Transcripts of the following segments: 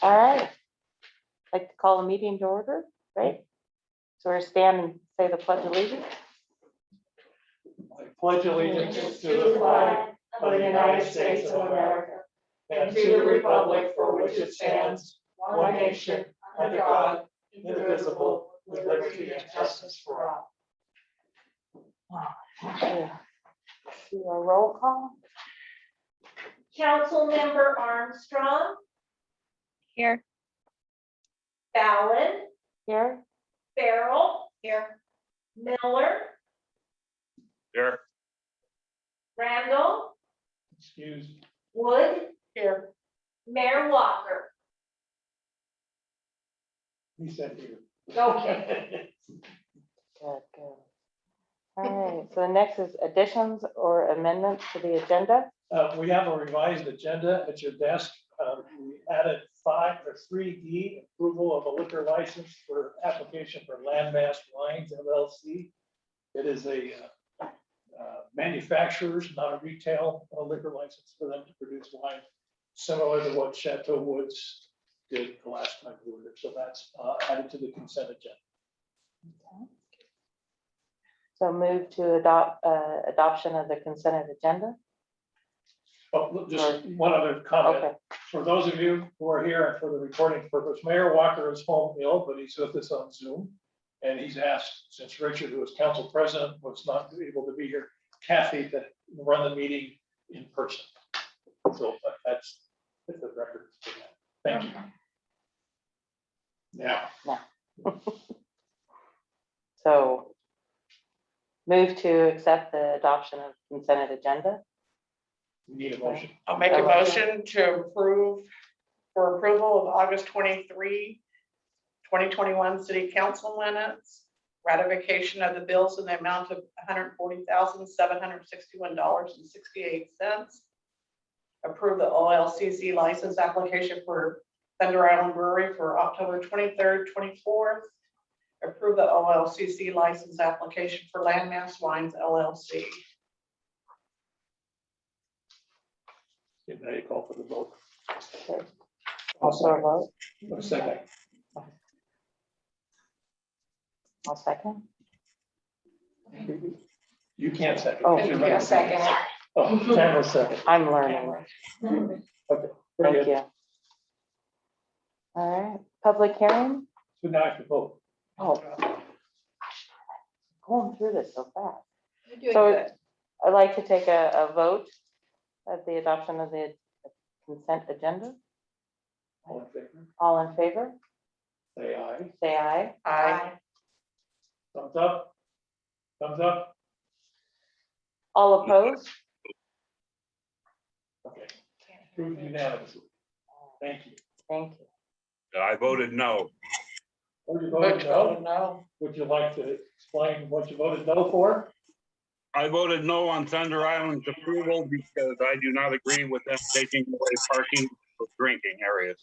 All right. I'd like to call the meeting to order, right? So we're stand and say the pledge of allegiance. I pledge allegiance to the flag of the United States of America and to the republic for which it stands, one nation, under God, indivisible, with liberty and justice for all. Do a roll call. Councilmember Armstrong, Here. Fallon, Here. Farrell. Here. Miller, Here. Randall, Excuse. Wood. Here. Mayor Walker. He said here. Okay. Good, good. All right, so the next is additions or amendments to the agenda. We have a revised agenda at your desk. We added 3D, approval of a liquor license for application for Landmass Wines LLC. It is a manufacturer's, not a retail liquor license for them to produce wine, similar to what Chateau Woods did the last time we were there. So that's added to the consent agenda. Okay. So move to adopt adoption of the consent agenda. Oh, look, just one other comment. Okay. For those of you who are here and for the recording purpose, Mayor Walker is home ill, but he's with us on Zoom. And he's asked, since Richard, who is council president, was not able to be here, Kathy to run the meeting in person. So that's the record for that. Thank you. Now, So move to accept the adoption of consent agenda. we need a motion. I'll make a motion to approve for approval of August 23, 2021 city council minutes, ratification of the bills in the amount of $140,761.68. Approve the OLCC license application for Thunder Island Brewery for October 23rd, 24th. Approve the OLCC license application for Landmass Wines LLC. Get ready to call for the vote. Okay. Also, Also a vote. a second. I'll second. You can't second. Oh, You're Yeah, ready. second. Oh, Tamara second. I'm learning. Okay. very Thank good. you. All right, public hearing. So now I have to vote. Oh, going through this so fast. You're doing So good. I'd like to take a vote of the adoption of the consent agenda. All in favor? All in favor, Say aye. say aye. Aye. Thumbs up. Thumbs up. All opposed? Okay. Approved unanimously. Thank you. Thank you. I voted no. Or you voted no? No. Would you like to explain what you voted no for? I voted no on Thunder Island's approval because I do not agree with them taking away parking for drinking areas.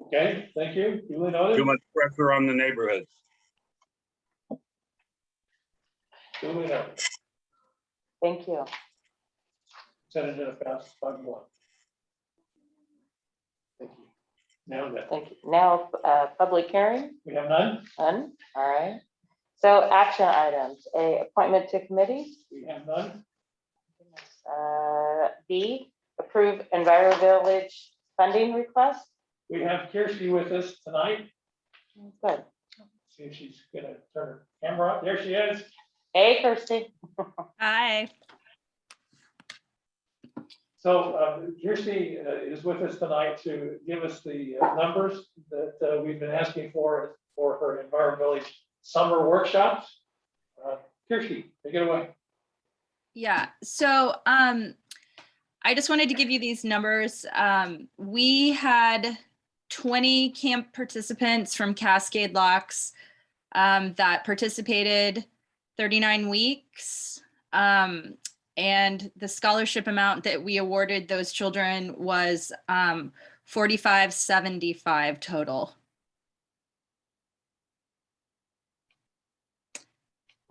Okay, thank you. Duly noted. Too much pressure on the neighborhoods. Duly noted. Thank you. Senator Fast, 5-1. Thank you. Now that Thank you. Now, public hearing, we have none, none, all right. So action items, A, appointment to committees. we have none. B, approve Enviro Village funding request. We have Kirsty with us tonight. Good. See if she's gonna turn her camera on. There she is. Hey, Kirsty. Hi. So Kirsty is with us tonight to give us the numbers that we've been asking for her Enviro Village summer workshops. Kirsty, take it away. Yeah. So I just wanted to give you these numbers. We had 20 camp participants from Cascade Locks that participated 39 weeks. And the scholarship amount that we awarded those children was $45.75 total.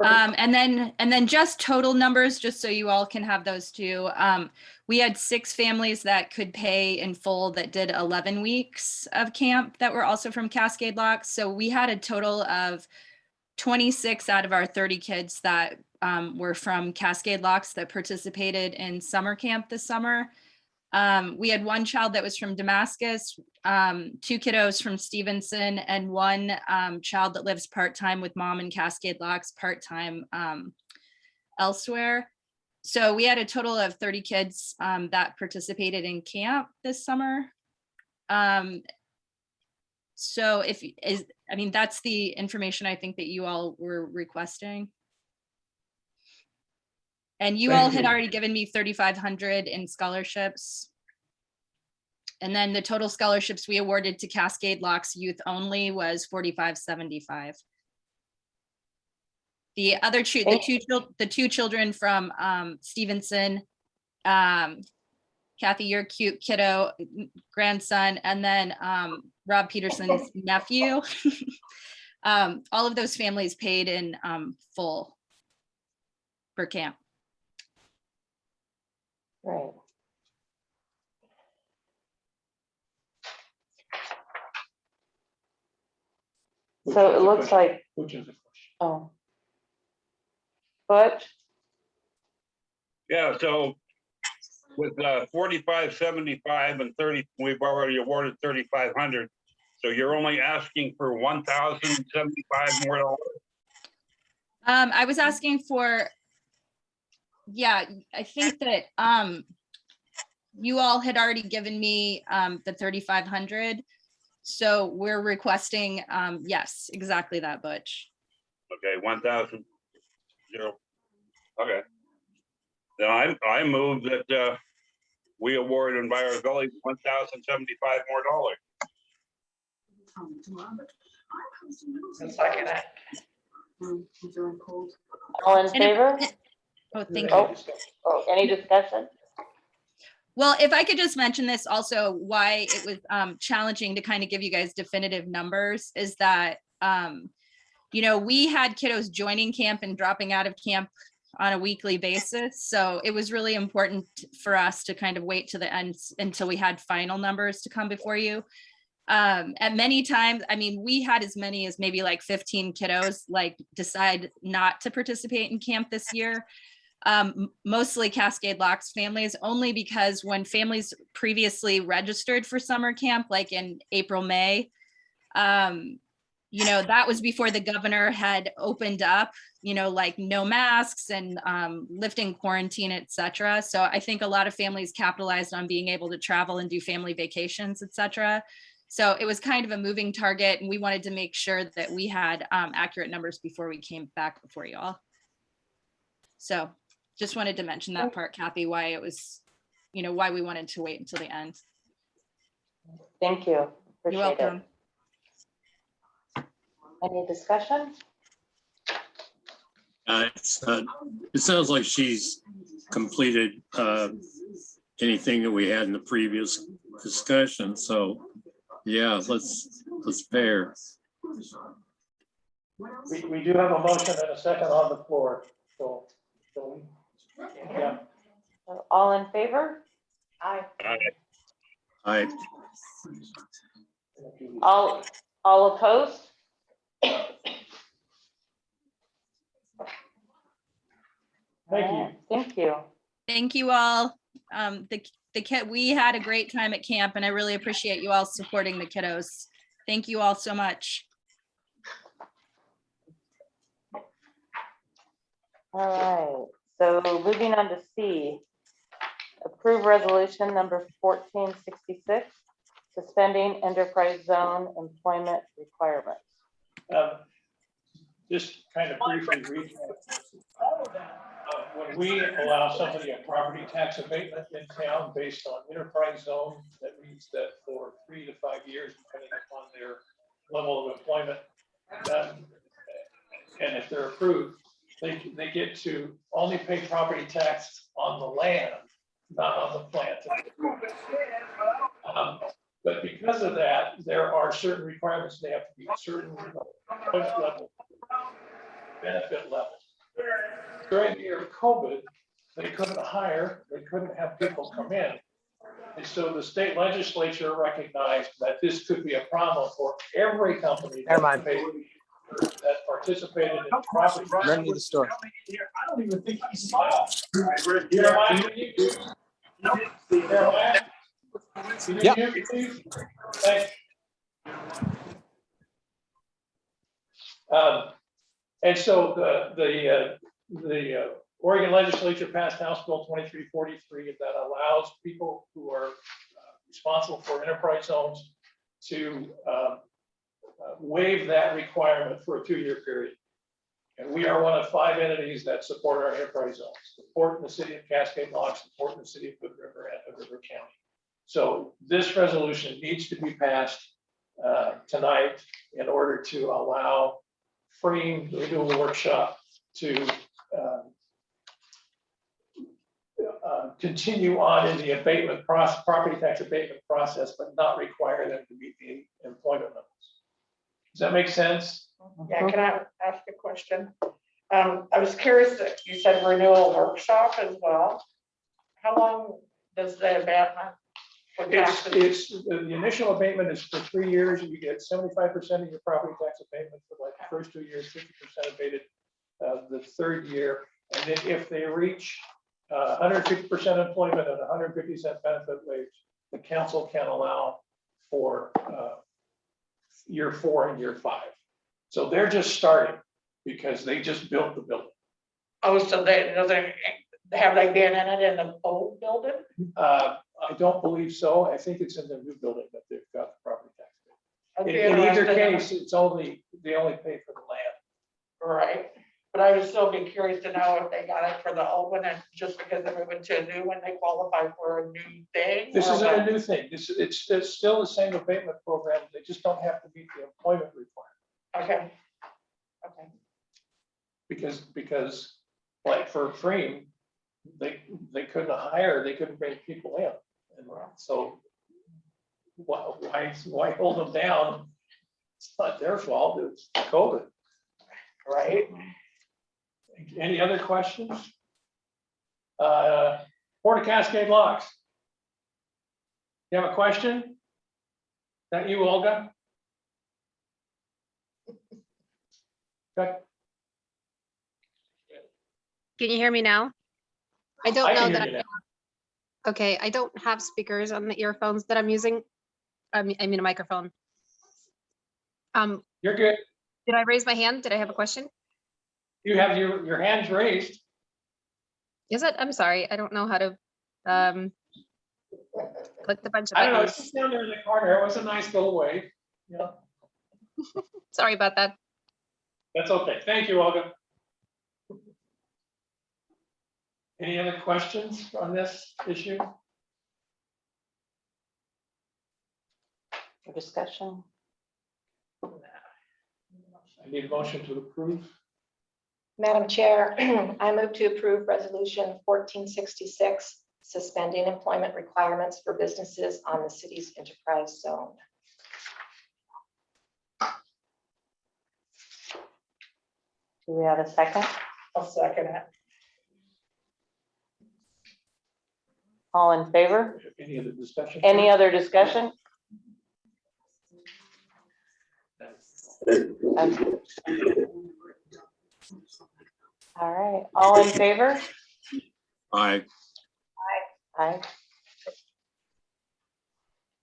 And then just total numbers, just so you all can have those too. We had 6 families that could pay in full that did 11 weeks of camp that were also from Cascade Locks. So we had a total of 26 out of our 30 kids that were from Cascade Locks that participated in summer camp this summer. We had 1 child that was from Damascus, 2 kiddos from Stevenson, and 1 child that lives part-time with mom in Cascade Locks, part-time elsewhere. So we had a total of 30 kids that participated in camp this summer. So that's the information I think that you all were requesting. And you all had already given me 3,500 in scholarships. And then the total scholarships we awarded to Cascade Locks youth only was 4,575. The other the 2 children from Stevenson, Kathy, your cute kiddo grandson, and then Rob Peterson's nephew. All of those families paid in full for camp. Right. So it looks like, Which is a question. oh. Butch, Yeah, so with 4,575 and 30, we've already awarded 3,500. So you're only asking for 1,075 more dollars. I was asking for, yeah, I think that you all had already given me the 3,500. So we're requesting, yes, exactly that, Butch. Okay, 1,000. Okay. Then I move that we award Enviro Valley 1,075 more dollars. And second it. all in favor? Oh, thank Any you. discussion? Oh, any discussion? Well, if I could just mention this also, why it was challenging to kind of give you guys definitive numbers is that, we had kiddos joining camp and dropping out of camp on a weekly basis. So it was really important for us to kind of wait to the end until we had final numbers to come before you. At many times, we had as many as maybe like 15 kiddos like decide not to participate in camp this year. Mostly Cascade Locks families, only because when families previously registered for summer camp, like in April, May, that was before the governor had opened up, like no masks and lifting quarantine, etc. So I think a lot of families capitalized on being able to travel and do family vacations, etc. So it was kind of a moving target, and we wanted to make sure that we had accurate numbers before we came back before you all. So just wanted to mention that part, Kathy, why it was, why we wanted to wait until the end. Thank you. You're Appreciate it. welcome. Any discussion? It sounds like she's completed anything that we had in the previous discussion. So, yeah, let's pair. We do have a motion and a second on the floor. So yeah. All in favor? Aye. I All opposed? Thank you. Thank you. Thank you all. We had a great time at camp, and I really appreciate you all supporting the kiddos. Thank you all so much. All right, so moving on to C. Approve resolution number 1466, suspending enterprise zone employment requirements. Just kind of briefly recap. When we allow somebody a property tax abatement in town based on enterprise zone, that means that for 3 to 5 years, depending upon their level of employment, and if they're approved, they get to only pay property tax on the land, not on the plant. But because of that, there are certain requirements. They have to be a certain employment level, benefit level. during the year of COVID, they couldn't hire, they couldn't have people come in. And so the state legislature recognized that this could be a problem for every company Never mind. that participated in the property. Run to the store. I don't even think he's. Jeremiah, can you- Jeremiah? Can you Yep. mute me, please? Thanks. And so the Oregon legislature passed House Bill 2343 that allows people who are responsible for enterprise zones to waive that requirement for a 2-year period. And we are one of 5 entities that support our enterprise zones, the port in the city of Cascade Locks, the port in the city of Hood River and Hood River County. So this resolution needs to be passed tonight in order to allow Freeing Renewal Workshop to continue on in the abatement process, property tax abatement process, but not require them to meet the employment levels. Does that make sense? Yeah, can I ask a question? I was curious that you said renewal workshop as well. How long does the abatement? for taxes? The initial abatement is for 3 years, and you get 75% of your property tax abatement for like the first 2 years, 50% abated the 3rd year. And then if they reach 150% employment and 150-cent benefit wage, the council can allow for year 4 and year 5. So they're just starting because they just built the building. Oh, so they have they been in it in the old building? I don't believe so. I think it's in the new building that they've got the property tax. I'd be In either interested in- case, they only pay for the land. Right, but I would still be curious to know if they got it for the old one and just because they're moving to a new one, they qualify for a new thing? This or isn't what? a new thing. It's still the same abatement program. They just don't have to meet the employment requirement. Okay. Okay. Because like for Freeing, they couldn't hire, they couldn't bring people in. And so why hold them down? It's not their fault, it's COVID. Right. Any other questions? Port of Cascade Locks. You have a question? Is that you, Olga? Okay. Can you hear me now? I don't I know can that. hear you Okay, I don't have speakers on the earphones that I'm using. I mean a microphone. You're good. Did I raise my hand? Did I have a question? You have your hands raised. Is it? I'm sorry. I don't know how to click the bunch of I don't know, it's buttons. just down there in the corner. It was a nice little wave. Yeah, Sorry about that. that's okay. Thank you, Olga. Any other questions on this issue? For discussion? I need a motion to approve. Madam Chair, I move to approve Resolution 1466, suspending employment requirements for businesses on the city's enterprise zone. Do we have a second? I'll second it. All in favor? Any other discussion? Any other discussion? All right, all in favor? Aye. Aye.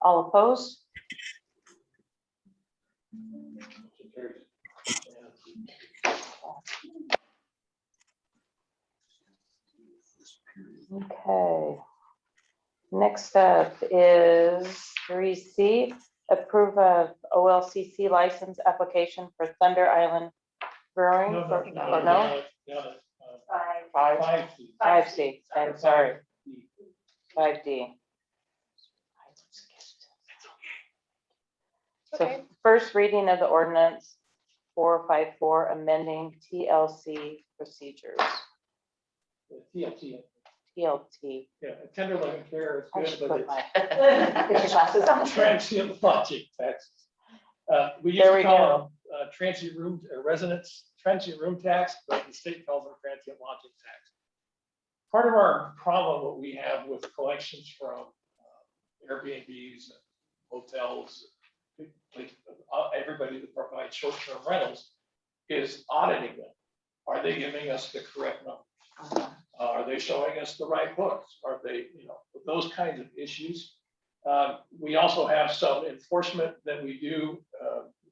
All opposed? Okay. Next up is 3C, approve of OLCC license application for Thunder Island Brewing. No, for- no, or no? no, Five. 5C, I'm sorry, 5D. So first reading of the ordinance 454, amending TLC procedures, TLT, TLT. yeah, tender loving care I is should good, put but my get your glasses on. it's transient lodging taxes. We There used we to call them transient rooms or residents transient room tax, but the state calls it transient lodging tax. Part of our problem, what we have with collections from Airbnbs, and hotels, everybody that provides short-term rentals, is auditing them. Are they giving us the correct numbers? Are they showing us the right books? Are they, those kinds of issues? We also have some enforcement that we do.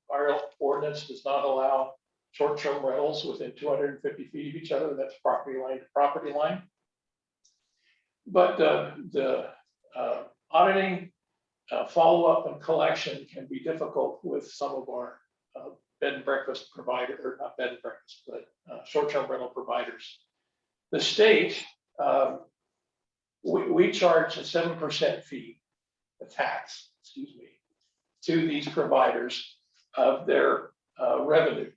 Our ordinance does not allow short-term rentals within 250 feet of each other. That's property line to property line. But the auditing, follow-up and collection can be difficult with some of our bed and breakfast provider, or not bed and breakfast, but short-term rental providers. The state, we charge a 7% fee, a tax, excuse me, to these providers of their revenue.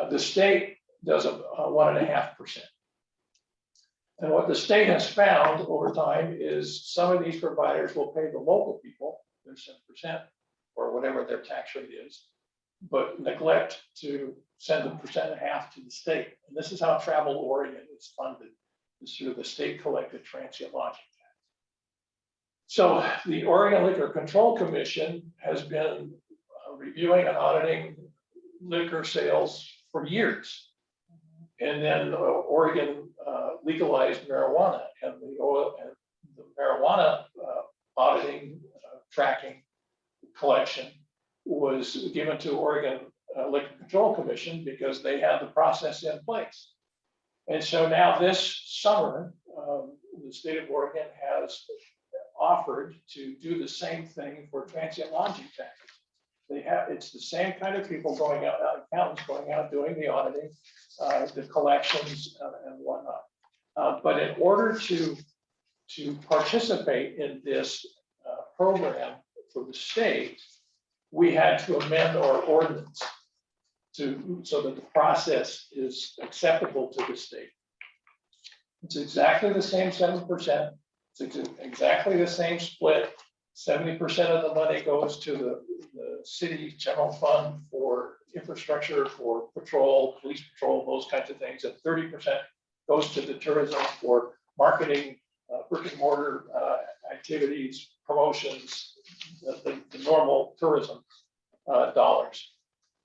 The state does a 1.5%. And what the state has found over time is some of these providers will pay the local people their 7% or whatever their tax rate is, but neglect to send a 1.5% to the state. And this is how Travel Oregon is funded, is through the state collected transient lodging tax. So the Oregon Liquor Control Commission has been reviewing and auditing liquor sales for years. And then Oregon legalized marijuana, and the marijuana auditing, tracking, collection was given to Oregon Liquor Control Commission because they had the process in place. And so now this summer, the state of Oregon has offered to do the same thing for transient lodging taxes. It's the same kind of people going out, accountants going out doing the auditing, the collections and whatnot. But in order to participate in this program for the state, we had to amend our ordinance so that the process is acceptable to the state. It's exactly the same 7%. It's exactly the same split. 70% of the money goes to the city general fund for infrastructure, for patrol, police patrol, those kinds of things, and 30% goes to the tourism for marketing, brick and mortar activities, promotions, the normal tourism dollars.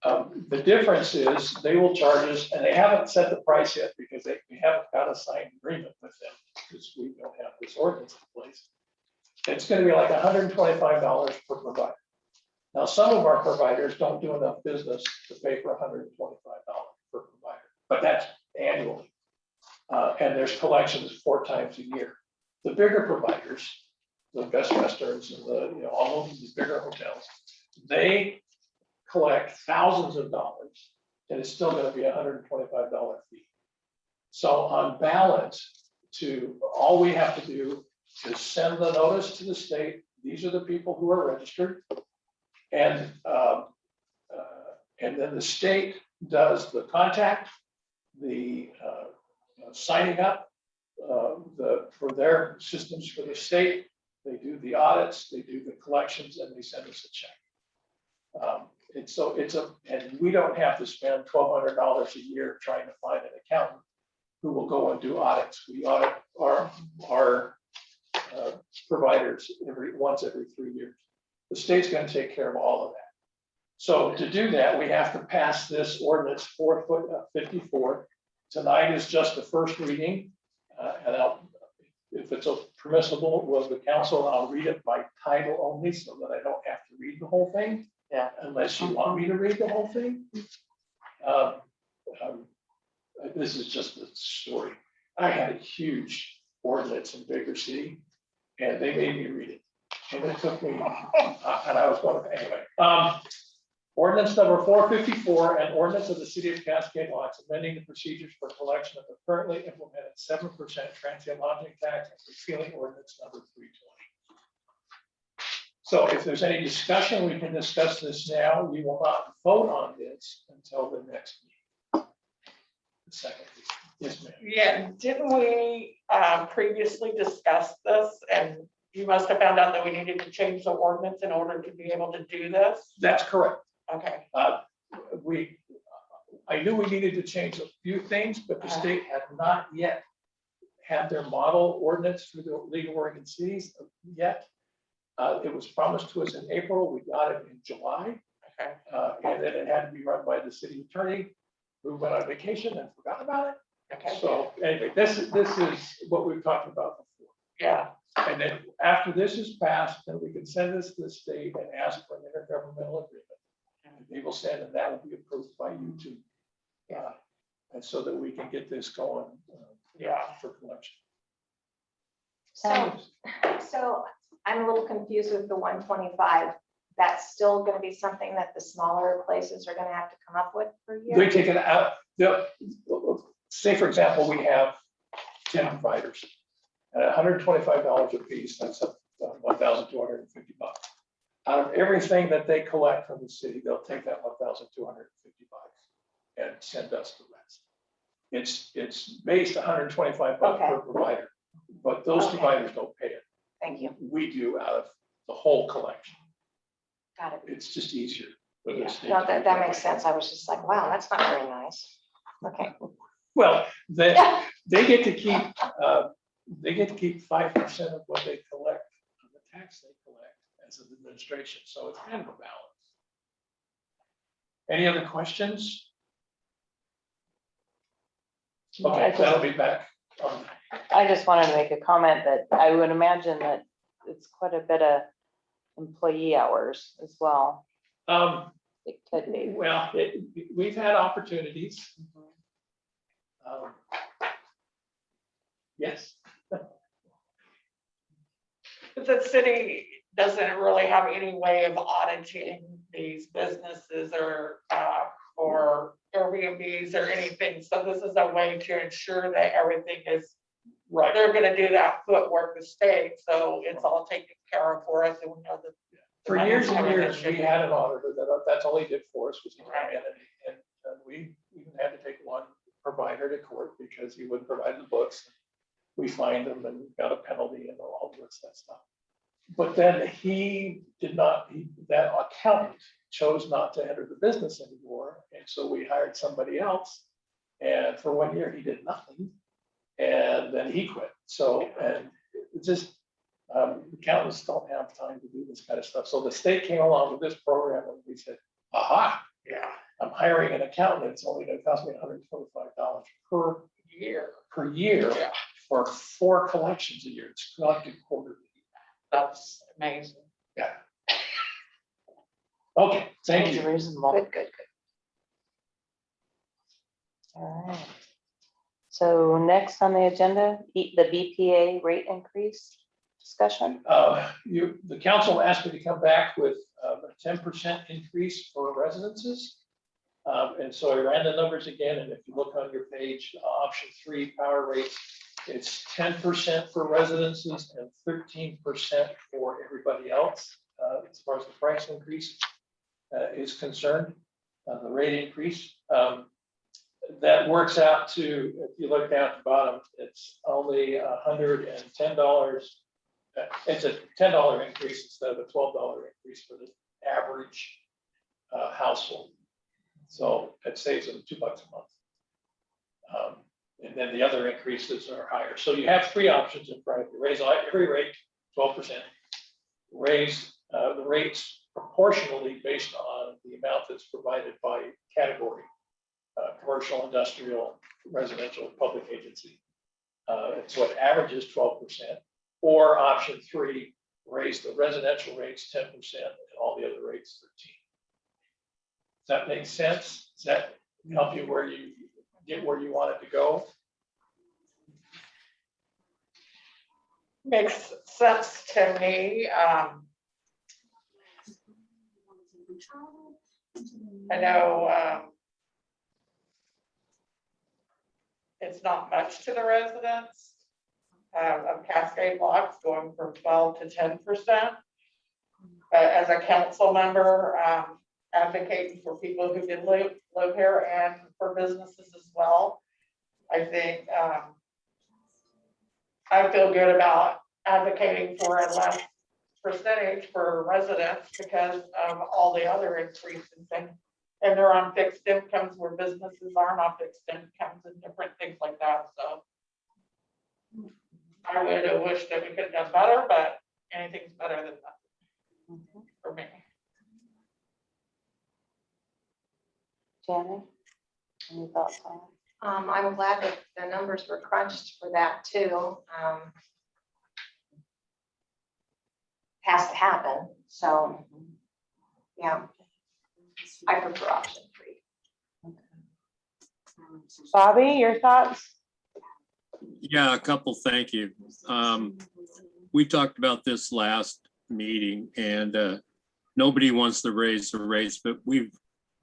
The difference is they will charge us, and they haven't set the price yet because we haven't got a signed agreement with them because we don't have this ordinance in place. It's going to be like $125 per provider. Now, some of our providers don't do enough business to pay for $125 per provider, but that's annually. And there's collections 4 times a year. The bigger providers, the Best Westerns and all of these bigger hotels, they collect thousands of dollars, and it's still going to be a $125 fee. So on balance, all we have to do is send the notice to the state. These are the people who are registered, and then the state does the contact, the signing up for their systems for the state. They do the audits, they do the collections, and they send us a check. And we don't have to spend $1,200 a year trying to find an accountant who will go and do audits. We audit our providers once every 3 years. The state's going to take care of all of that. So to do that, we have to pass this ordinance 454. Tonight is just the first reading, and if it's permissible with the council, I'll read it by title only so that I don't have to read the whole thing. Yeah, unless you want me to read the whole thing. This is just a story. I had a huge ordinance in Baker City, and they made me read it. And it took me, and I was going, anyway. Ordinance number 454, an ordinance of the city of Cascade Locks amending the procedures for collection of the currently implemented 7% transient lodging tax and repealing ordinance number 320. So if there's any discussion, we can discuss this now. We will not vote on this until the next meeting. The second. Yes, ma'am. Yeah, didn't we previously discuss this? And you must have found out that we needed to change the ordinance in order to be able to do this? That's correct. Okay. I knew we needed to change a few things, but the state had not yet had their model ordinance through the League of Oregon Cities yet. It was promised to us in April. We got it in July. Okay. And then it had to be run by the city attorney, who went on vacation and forgot about it. Okay. So anyway, this is what we've talked about before. Yeah. And then after this is passed, then we can send this to the state and ask for an intergovernmental agreement. And they will send, and that will be approved by you too. And so that we can get this going. For collection. So I'm a little confused with the 125. That's still going to be something that the smaller places are going to have to come up with per They year? take it out. Say, for example, we have 10 providers at $125 a piece. That's $1,250. Out of everything that they collect from the city, they'll take that $1,250 and send us the rest. It's based $125 per provider, but those providers don't pay it. Thank you. We do out of the whole collection. Got it. It's just easier. For the state No, to that do makes sense. I was just like, wow, that's not very nice. Okay. Well, they get to keep 5% of what they collect, of the tax they collect as an administration. So it's kind of a balance. Any other questions? Okay, that'll be back. I just wanted to make a comment that I would imagine that it's quite a bit of employee hours as well. It could be. Well, we've had opportunities. Yes. The city doesn't really have any way of auditing these businesses or Airbnbs or anything. So this is a way to ensure that everything is, Right. they're gonna do that footwork, the state, so it's all taken care of for us and we know that. For years and years, we had an auditor that's all he did for us was he came in and we even had to take one provider to court because he wouldn't provide the books. We fined him and got a penalty and all the rest of that stuff. But then that accountant chose not to enter the business anymore. And so we hired somebody else. And for 1 year, he did nothing. And then he quit. So, and it just, accountants don't have time to do this kind of stuff. So the state came along with this program and we said, aha, Yeah. I'm hiring an accountant. It's only going to cost me $125 per year Yeah. for 4 collections a year. It's collected quarterly. That's amazing. Yeah. Okay, thank Sounds you. reasonable. Good. All right. So next on the agenda, the BPA rate increase discussion. The council asked me to come back with a 10% increase for residences. And so I ran the numbers again, and if you look on your page, option 3, power rates, it's 10% for residences and 13% for everybody else, as far as the price increase is concerned, the rate increase. That works out to, if you look down at the bottom, it's only $110. It's a $10 increase instead of a $12 increase for the average household. So it saves them $2 a month. And then the other increases are higher. So you have 3 options in front of you. Raise every rate 12%. Raise the rates proportionally based on the amount that's provided by category. Commercial, industrial, residential, public agency. So it averages 12%. Or option 3, raise the residential rates 10% and all the other rates 13%. Does that make sense? Does that help you where you get where you want it to go? Makes sense to me. I know it's not much to the residents of Cascade Locks going from 12 to 10%. But as a council member, advocating for people who did live here and for businesses as well, I think I feel good about advocating for a less percentage for residents because of all the other increases And they're on fixed incomes where businesses aren't on fixed incomes and different things like that, so. I would have wished that we could have done better, but anything's better than nothing for me. Janet, any thoughts on it? I'm glad that the numbers were crunched for that too. Has to happen, so, yeah. I prefer option 3. Bobby, your thoughts? Yeah, a couple, thank you. We talked about this last meeting and nobody wants to raise the rates, but we've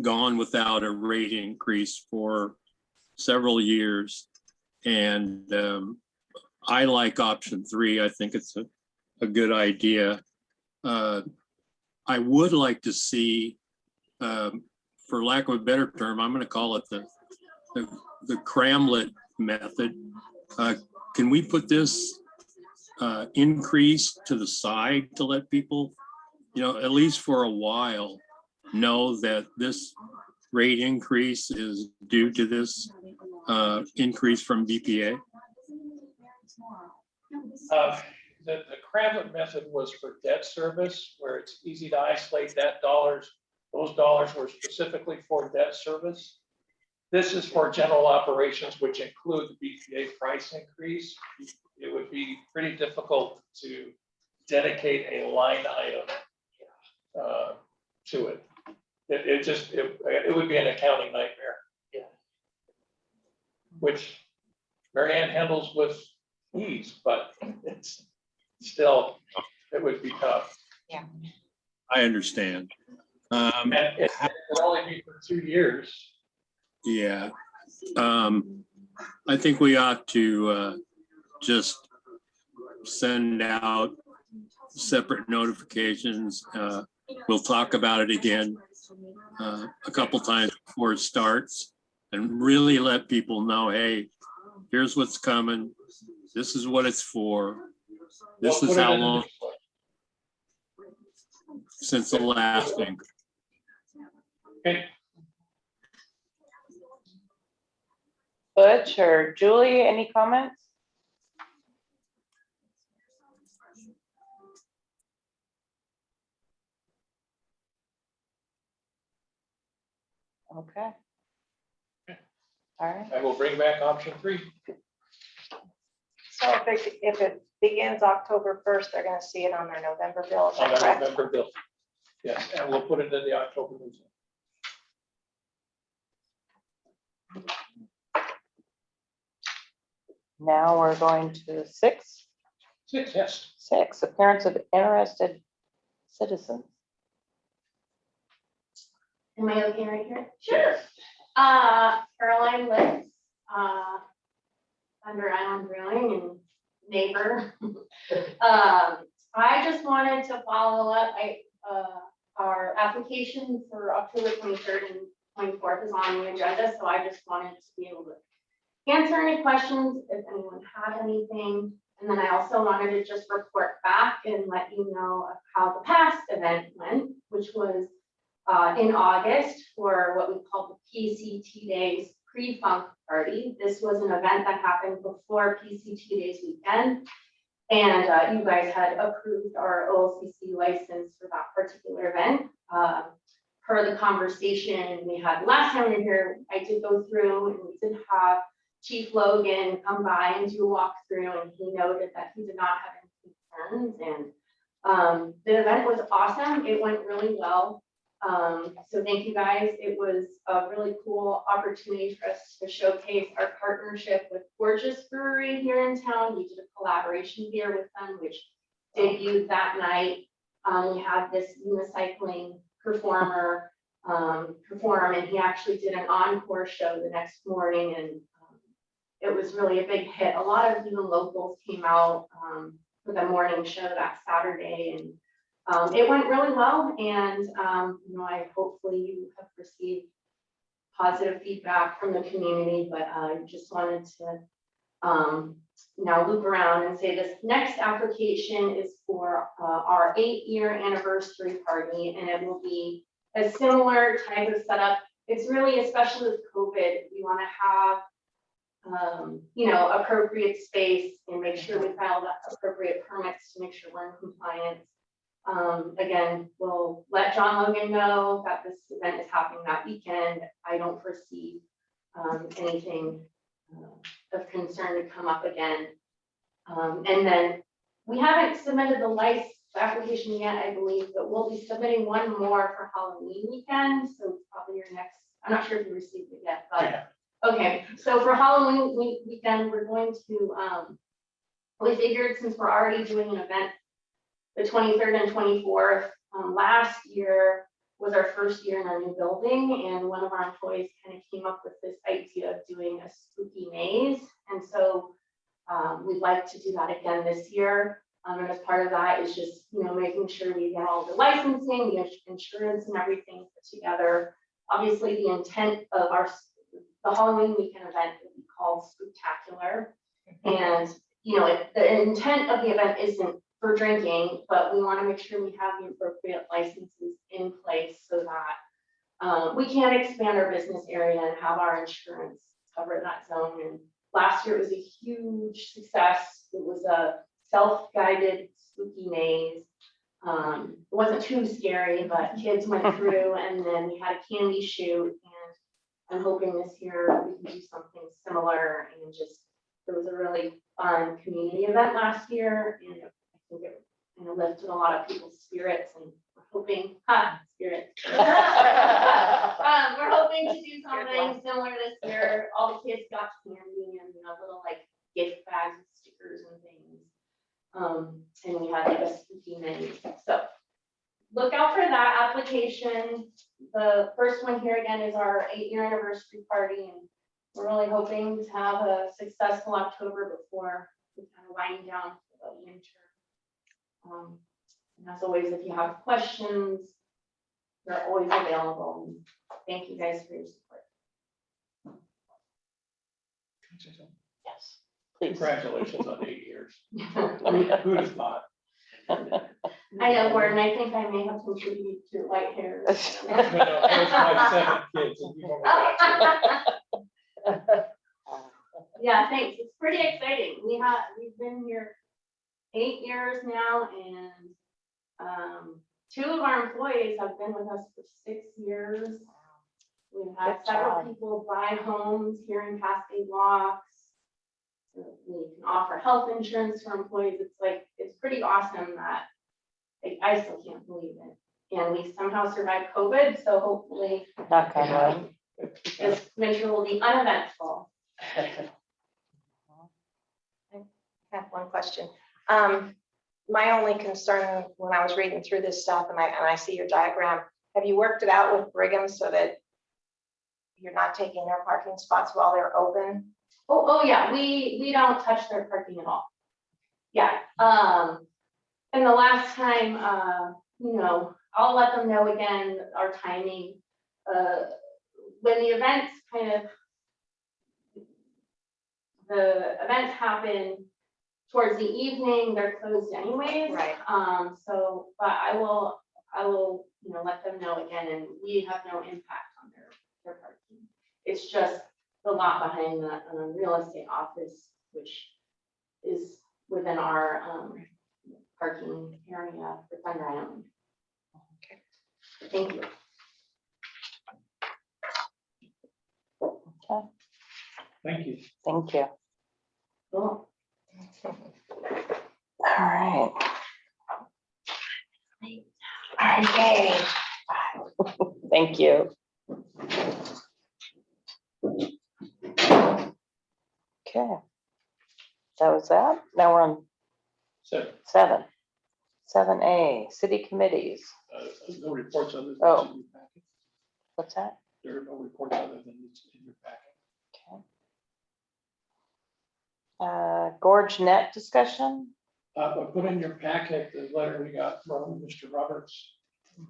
gone without a rate increase for several years. And I like option 3. I think it's a good idea. I would like to see, for lack of a better term, I'm going to call it the cramlet method. Can we put this increase to the side to let people, at least for a while, know that this rate increase is due to this increase from BPA? The Cramlet method was for debt service, where it's easy to isolate that dollars. Those dollars were specifically for debt service. This is for general operations, which include the BPA price increase. It would be pretty difficult to dedicate a line item to it. It would be an accounting nightmare. Yeah. Which Mary Ann handles with ease, but it's still, it would be tough. Yeah. I understand. And it would only be for 2 years. Yeah. I think we ought to just send out separate notifications. We'll talk about it again a couple times before it starts and really let people know, hey, here's what's coming. This is what it's for. This is how long since the last thing. Okay. Butch or Julie, any comments? Okay. All right. I will bring back option 3. So if it begins October 1st, they're gonna see it on their November bill, is On that the correct? November bill. Yes, and we'll put it in the October newsletter. Now we're going to 6. 6, yes. 6, appearance of interested citizens. Am I okay right here? Sure. Caroline lives, under Island Brewing and neighbor. I just wanted to follow up, our application for October 23rd and 24th is on the agenda, so I just wanted to be able to answer any questions if anyone had anything. And then I also wanted to just report back and let you know of how the past event went, which was in August for what we call the PCT Days pre-funk party. This was an event that happened before PCT Days weekend. And you guys had approved our OLCC license for that particular event. Per the conversation we had last time we were here, I did go through and we did have Chief Logan come by and do a walkthrough, and he noted that he did not have any concerns. And the event was awesome. It went really well. So thank you guys. It was a really cool opportunity for us to showcase our partnership with Gorgeous Brewery here in town. We did a collaboration beer with them, which debuted that night. We had this unicycling performer perform, and he actually did an encore show the next morning, and it was really a big hit. A lot of even locals came out for the morning show that Saturday, and it went really well. And I hopefully you have received positive feedback from the community, but I just wanted to now loop around and say this next application is for our 8-year anniversary party, and it will be a similar type of setup it's really, especially with COVID, we want to have, you know, appropriate space and make sure we file the appropriate permits to make sure we're in compliance. Again, we'll let John Logan know that this event is happening that weekend. I don't foresee anything of concern to come up again. And then we haven't submitted the license application yet, I believe, but we'll be submitting one more for Halloween weekend. So probably your next, I'm not sure if you received it yet, but Yeah. okay. So for Halloween weekend, we're going to, we figured since we're already doing an event the 23rd and 24th, last year was our first year in our new building, and one of our employees kind of came up with this idea of doing a spooky maze. And so we'd like to do that again this year. And as part of that is just, you know, making sure we get all the licensing, the insurance and everything put together. Obviously, the intent of the Halloween weekend event will be called Spooktacular. And, you know, the intent of the event isn't for drinking, but we want to make sure we have the appropriate licenses in place so that we can expand our business area and have our insurance cover that zone. And last year it was a huge success. It was a self-guided spooky maze. It wasn't too scary, but kids went through, and then we had a candy shoot. And I'm hoping this year we can do something similar, and just, it was a really fun community event last year, and I think it, you know, lifted a lot of people's spirits, and we're hoping, spirits. We're hoping to do something similar this year. All the kids got candy and, you know, little like gift bags with stickers and things. And we had like a spooky maze. So look out for that application. The first one here again is our 8-year anniversary party, and we're really hoping to have a successful October before we kind of wind down for the winter. And as always, if you have questions, they're always available. And thank you guys for your support. Yes, please. Congratulations on 8 years. Who'd have thought? I know, Gordon, I think I may have contributed to your white hair. No, there's my 7 kids, and you've only got 2. Yeah, thanks. It's pretty exciting. We've been here 8 years now, and 2 of our employees have been with us for 6 years. We've had Good several job. people buy homes here in Cascade Locks. We can offer health insurance for employees. It's like, it's pretty awesome that I still can't believe it. And we somehow survived COVID, so hopefully Knock on wood. this winter will be uneventful. I have one question. My only concern when I was reading through this stuff, and I see your diagram, have you worked it out with Brigham so that you're not taking their parking spots while they're open? Oh yeah, we don't touch their parking at all. Yeah, and the last time, you know, I'll let them know again, our timing. When the events happen towards the evening, they're closed anyways. Right. So, but I will, you know, let them know again, and we have no impact on their parking. It's just the lot behind the real estate office, which is within our parking area for Thunder Island. Okay. Thank you. Okay, Thank you. thank you. Cool. All right. Okay. Thank you. Okay. That was that. Now we're on So, 7A, city committees. no reports other than Oh. what's in your packet. What's that? There are no reports other than what's in your packet. Okay. Gorge net discussion. I put in your packet the letter we got from Mr. Roberts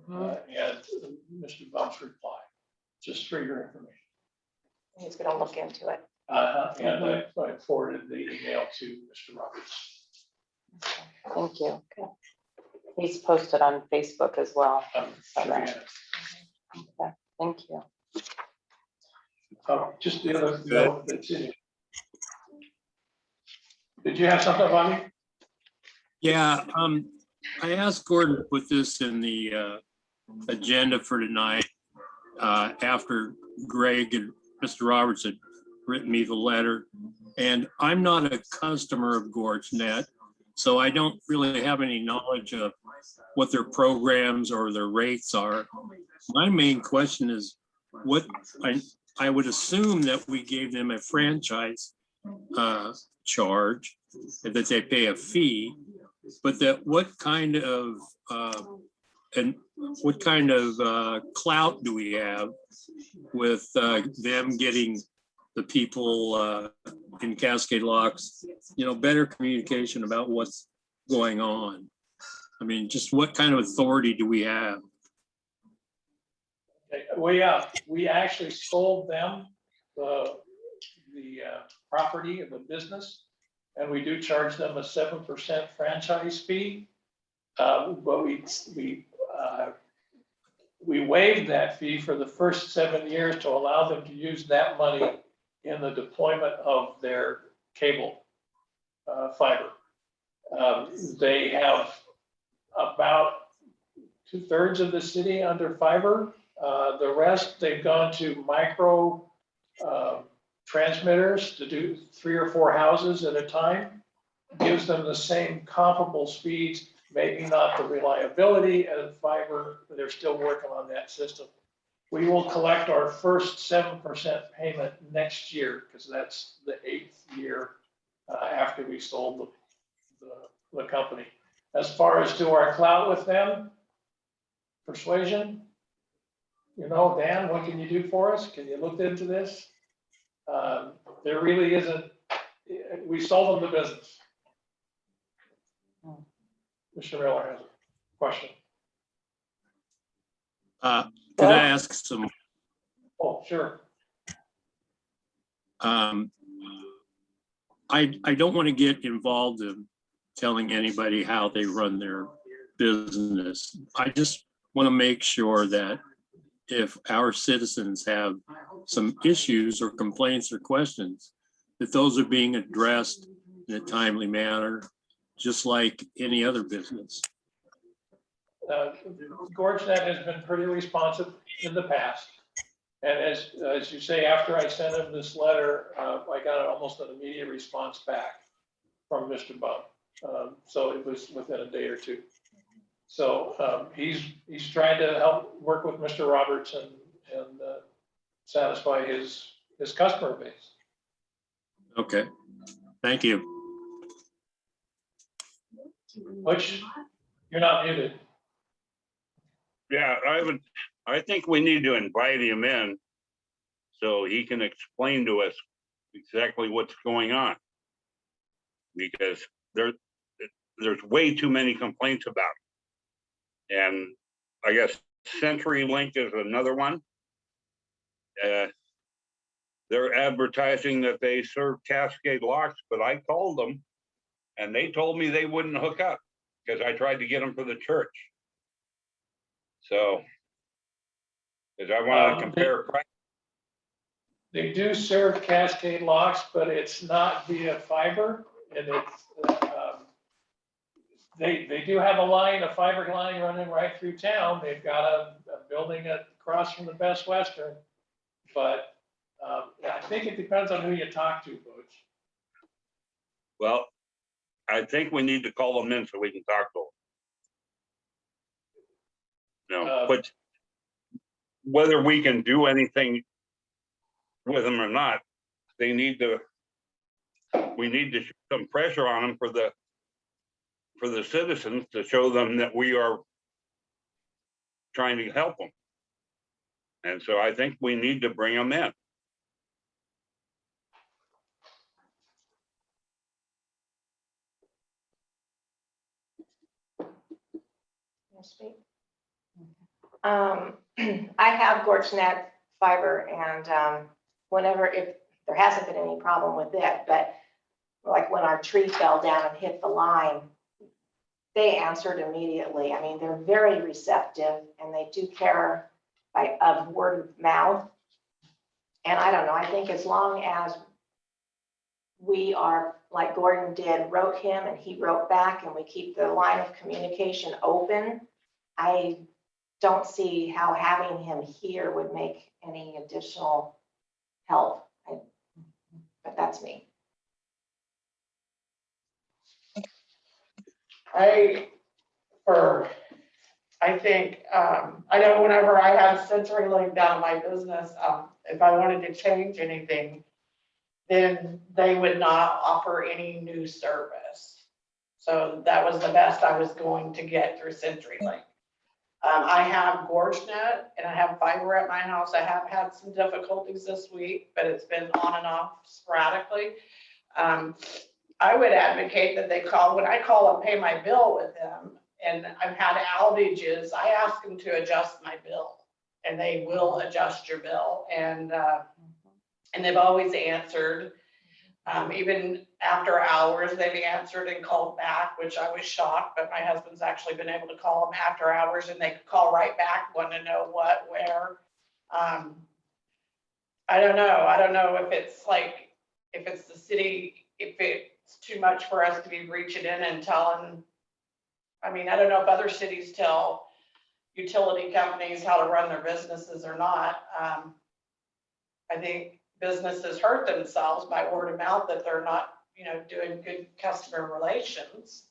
and Mr. Bump's reply, just for your information. He's gonna look into it. And I forwarded the email to Mr. Roberts. Thank you. He's posted on Facebook as well. I'm sure he has. Okay, thank you. Just the other note that's in it. Did you have something, Bonnie? Yeah, I asked Gordon to put this in the agenda for tonight, after Greg and Mr. Roberts had written me the letter. And I'm not a customer of GorgeNet, so I don't really have any knowledge of what their programs or their rates are. My main question is what I would assume that we gave them a franchise charge, and that they pay a fee, but that what kind of clout do we have with them getting the people in Cascade Locks, better communication about what's going on? I mean, just what kind of authority do we have? We actually sold them the property of the business, and we do charge them a 7% franchise fee. But we waived that fee for the first 7 years to allow them to use that money in the deployment of their cable fiber. They have about 2/3 of the city under fiber. The rest, they've gone to micro transmitters to do 3 or 4 houses at a time. Gives them the same comparable speeds, maybe not the reliability as fiber, but they're still working on that system. We will collect our first 7% payment next year, because that's the 8th year after we sold the company. As far as to our clout with them, persuasion, Dan, what can you do for us? Can you look into this? There really isn't. We sold them the business. Mr. Miller has a question. Could I ask some? Oh, sure. I don't want to get involved in telling anybody how they run their business. I just want to make sure that if our citizens have some issues or complaints or questions, that those are being addressed in a timely manner, just like any other business. GorgeNet has been pretty responsive in the past. And as you say, after I sent him this letter, I got almost an immediate response back from Mr. Bum. So it was within a day or two. So he's trying to help work with Mr. Roberts and satisfy his customer base. Okay, thank you. Butch, you're not muted. Yeah, I think we need to invite him in so he can explain to us exactly what's going on. Because there's way too many complaints about it. And I guess CenturyLink is another one. They're advertising that they serve Cascade Locks, but I called them and they told me they wouldn't hook up because I tried to get them for the church. So, because I wanted to compare price. They do serve Cascade Locks, but it's not via fiber, and it's they do have a fiber line running right through town. They've got a building across from the Best Western, but I think it depends on who you talk to, Butch. Well, I think we need to call them in so we can talk to them. No, but whether we can do anything with them or not, we need to show some pressure on them for the citizens to show them that we are trying to help them. And so I think we need to bring them in. I have GorgeNet fiber, and if there hasn't been any problem with it, but like when our tree fell down and hit the line, they answered immediately. I mean, they're very receptive, and they do care of word of mouth. And I don't know, I think as long as we are, like Gordon did, wrote him and he wrote back and we keep the line of communication open, I don't see how having him here would make any additional help. But that's me. I think, I know whenever I had CenturyLink down in my business, if I wanted to change anything, then they would not offer any new service. So that was the best I was going to get through CenturyLink. I have GorgeNet and I have fiber at my house. I have had some difficulties this week, but it's been on and off sporadically. I would advocate that they call, when I call and pay my bill with them, and I've had outages, I ask them to adjust my bill, and they will adjust your bill. And they've always answered, even after hours, they've answered and called back, which I was shocked, but my husband's actually been able to call them after hours and they could call right back, want to know what, where. I don't know if it's like, if it's the city, if it's too much for us to be reaching in and telling. I mean, I don't know if other cities tell utility companies how to run their businesses or not. I think businesses hurt themselves by word of mouth that they're not, doing good customer relations.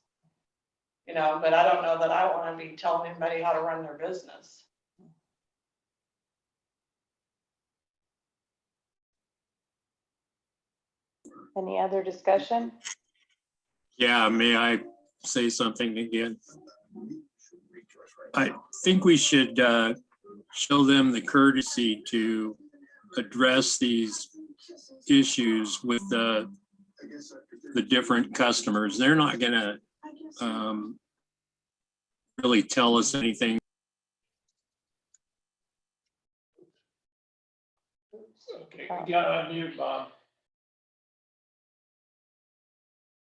But I don't know that I want to be telling anybody how to run their business. Any other discussion? Yeah, may I say something again? I think we should show them the courtesy to address these issues with the different customers. They're not gonna really tell us anything. Okay, you got unmute, Bob.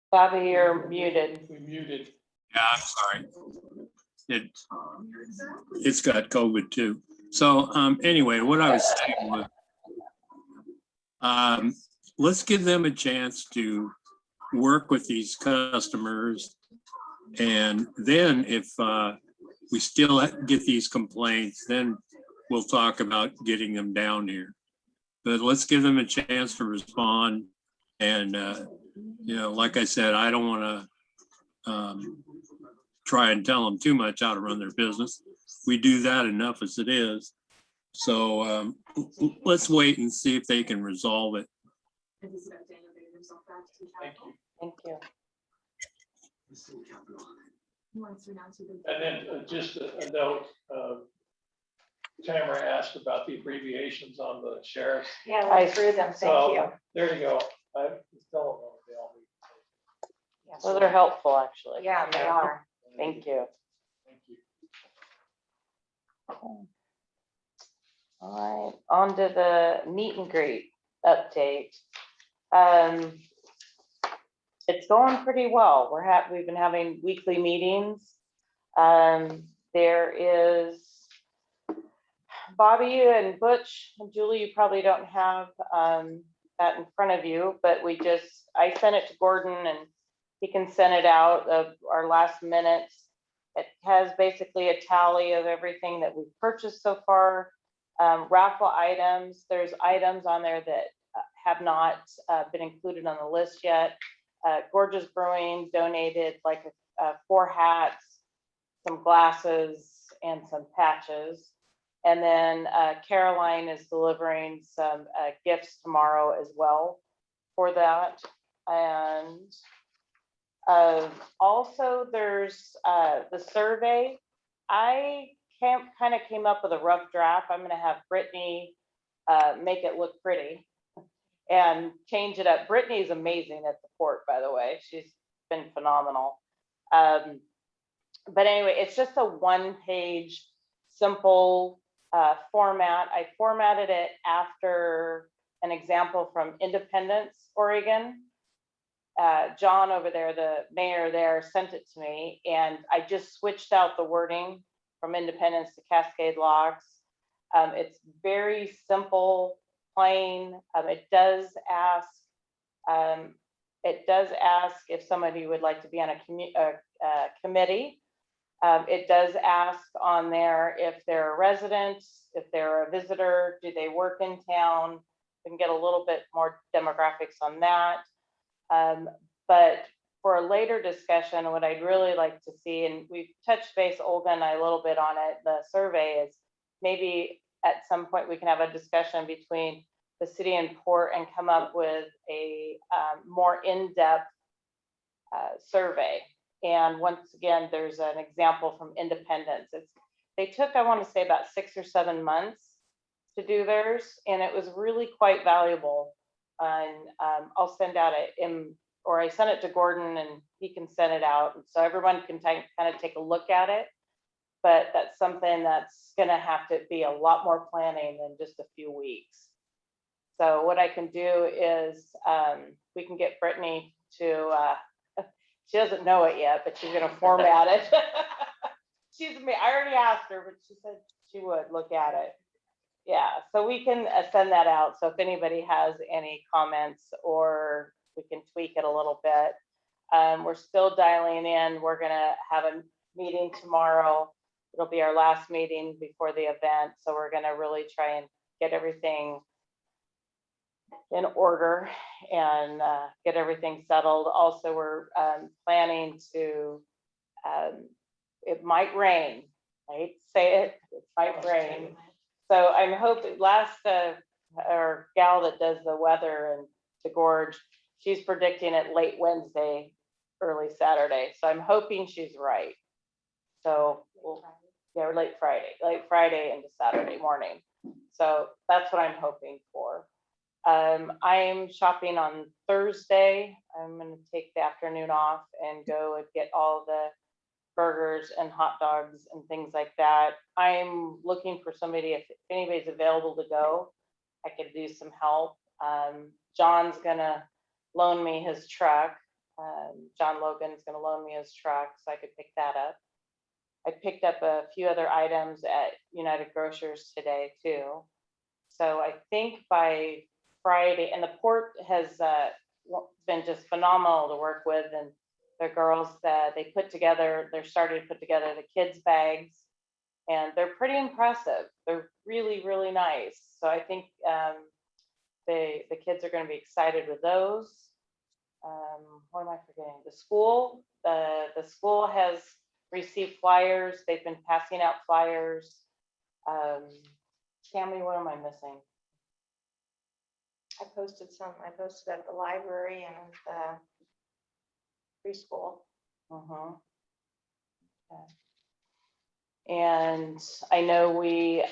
Bobby, you're muted. We muted. Yeah, I'm sorry. It's got COVID too. So anyway, what I was saying was, let's give them a chance to work with these customers. And then if we still get these complaints, then we'll talk about getting them down here. But let's give them a chance to respond. And, like I said, I don't want to try and tell them too much how to run their business. We do that enough as it is. So let's wait and see if they can resolve it. Thank you. Thank you. And then just a note, Tamara asked about the abbreviations on the sheriff's. Yeah, I threw them, thank So, you. there you go. I still don't know if they all need. Yes. Well, they're helpful, actually. Yeah, they are. Thank you. Thank you. All right, on to the meet and greet update. It's going pretty well. We've been having weekly meetings. There is Bobby and Butch and Julie, you probably don't have that in front of you, but I sent it to Gordon and he can send it out of our last minutes. It has basically a tally of everything that we've purchased so far. Raffle items, there's items on there that have not been included on the list yet. Gorgeous Brewing donated like 4 hats, some glasses, and some patches. And then Caroline is delivering some gifts tomorrow as well for that. And also there's the survey. I kind of came up with a rough draft. I'm going to have Brittany make it look pretty and change it up. Brittany's amazing at the port, by the way. She's been phenomenal. But anyway, it's just a 1-page simple format. I formatted it after an example from Independence, Oregon. John over there, the mayor there, sent it to me, and I just switched out the wording from Independence to Cascade Locks. It's very simple plain. It does ask if somebody would like to be on a committee. It does ask on there if they're a resident, if they're a visitor, do they work in town? We can get a little bit more demographics on that. But for a later discussion, what I'd really like to see, and we've touched base, Olga and I, a little bit on it, the survey is maybe at some point we can have a discussion between the city and port and come up with a more in-depth survey. And once again, there's an example from Independence. They took, I want to say, about 6 or 7 months to do theirs, and it was really quite valuable. And I'll send out I sent it to Gordon and he can send it out, and so everyone can kind of take a look at it. But that's something that's going to have to be a lot more planning than just a few weeks. So what I can do is we can get Brittany to, she doesn't know it yet, but she's going to format it. I already asked her, but she said she would look at it. Yeah, so we can send that out. So if anybody has any comments, or we can tweak it a little bit. We're still dialing in. We're going to have a meeting tomorrow. It'll be our last meeting before the event. So we're going to really try and get everything in order and get everything settled. Also, we're planning to, it might rain. I hate to say it, it might rain. So I'm hoping our gal that does the weather and the gorge, she's predicting it late Wednesday, early Saturday. So I'm hoping she's right. So we're late Friday into Saturday morning. So that's what I'm hoping for. I'm shopping on Thursday. I'm going to take the afternoon off and go and get all the burgers and hot dogs and things like that. I'm looking for somebody, if anybody's available to go, I could do some help. John's gonna loan me his truck. John Logan's gonna loan me his truck so I could pick that up. I picked up a few other items at United Grocers today too. So I think by Friday, and the port has been just phenomenal to work with, and the girls that they're starting to put together the kids' bags, and they're pretty impressive. They're really, really nice. So I think the kids are going to be excited with those. What am I forgetting? The school has received flyers. They've been passing out flyers. Tammy, what am I missing? I posted at the library and the preschool. Okay. And I know we're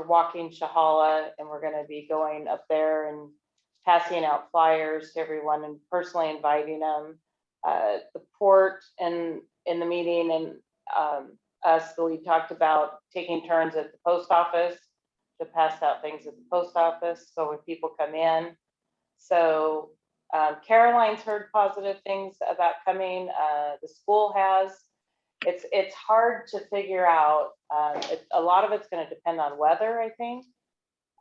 walking Shahala, and we're going to be going up there and passing out flyers to everyone and personally inviting them. The port and in the meeting, and we talked about taking turns at the post office to pass out things at the post office, so when people come in. So Caroline's heard positive things about coming. The school has. It's hard to figure out. A lot of it's going to depend on weather, I think.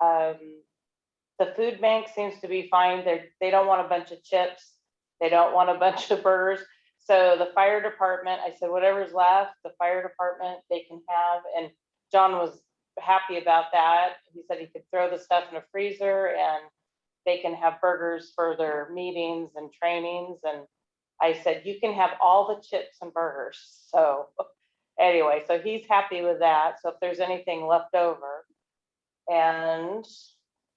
The food bank seems to be fine. They don't want a bunch of chips. They don't want a bunch of burgers. So the fire department, I said, whatever's left, the fire department, they can have. And John was happy about that. He said he could throw the stuff in a freezer and they can have burgers for their meetings and trainings. And I said, you can have all the chips and burgers. So anyway, so he's happy with that. So if there's anything left over. And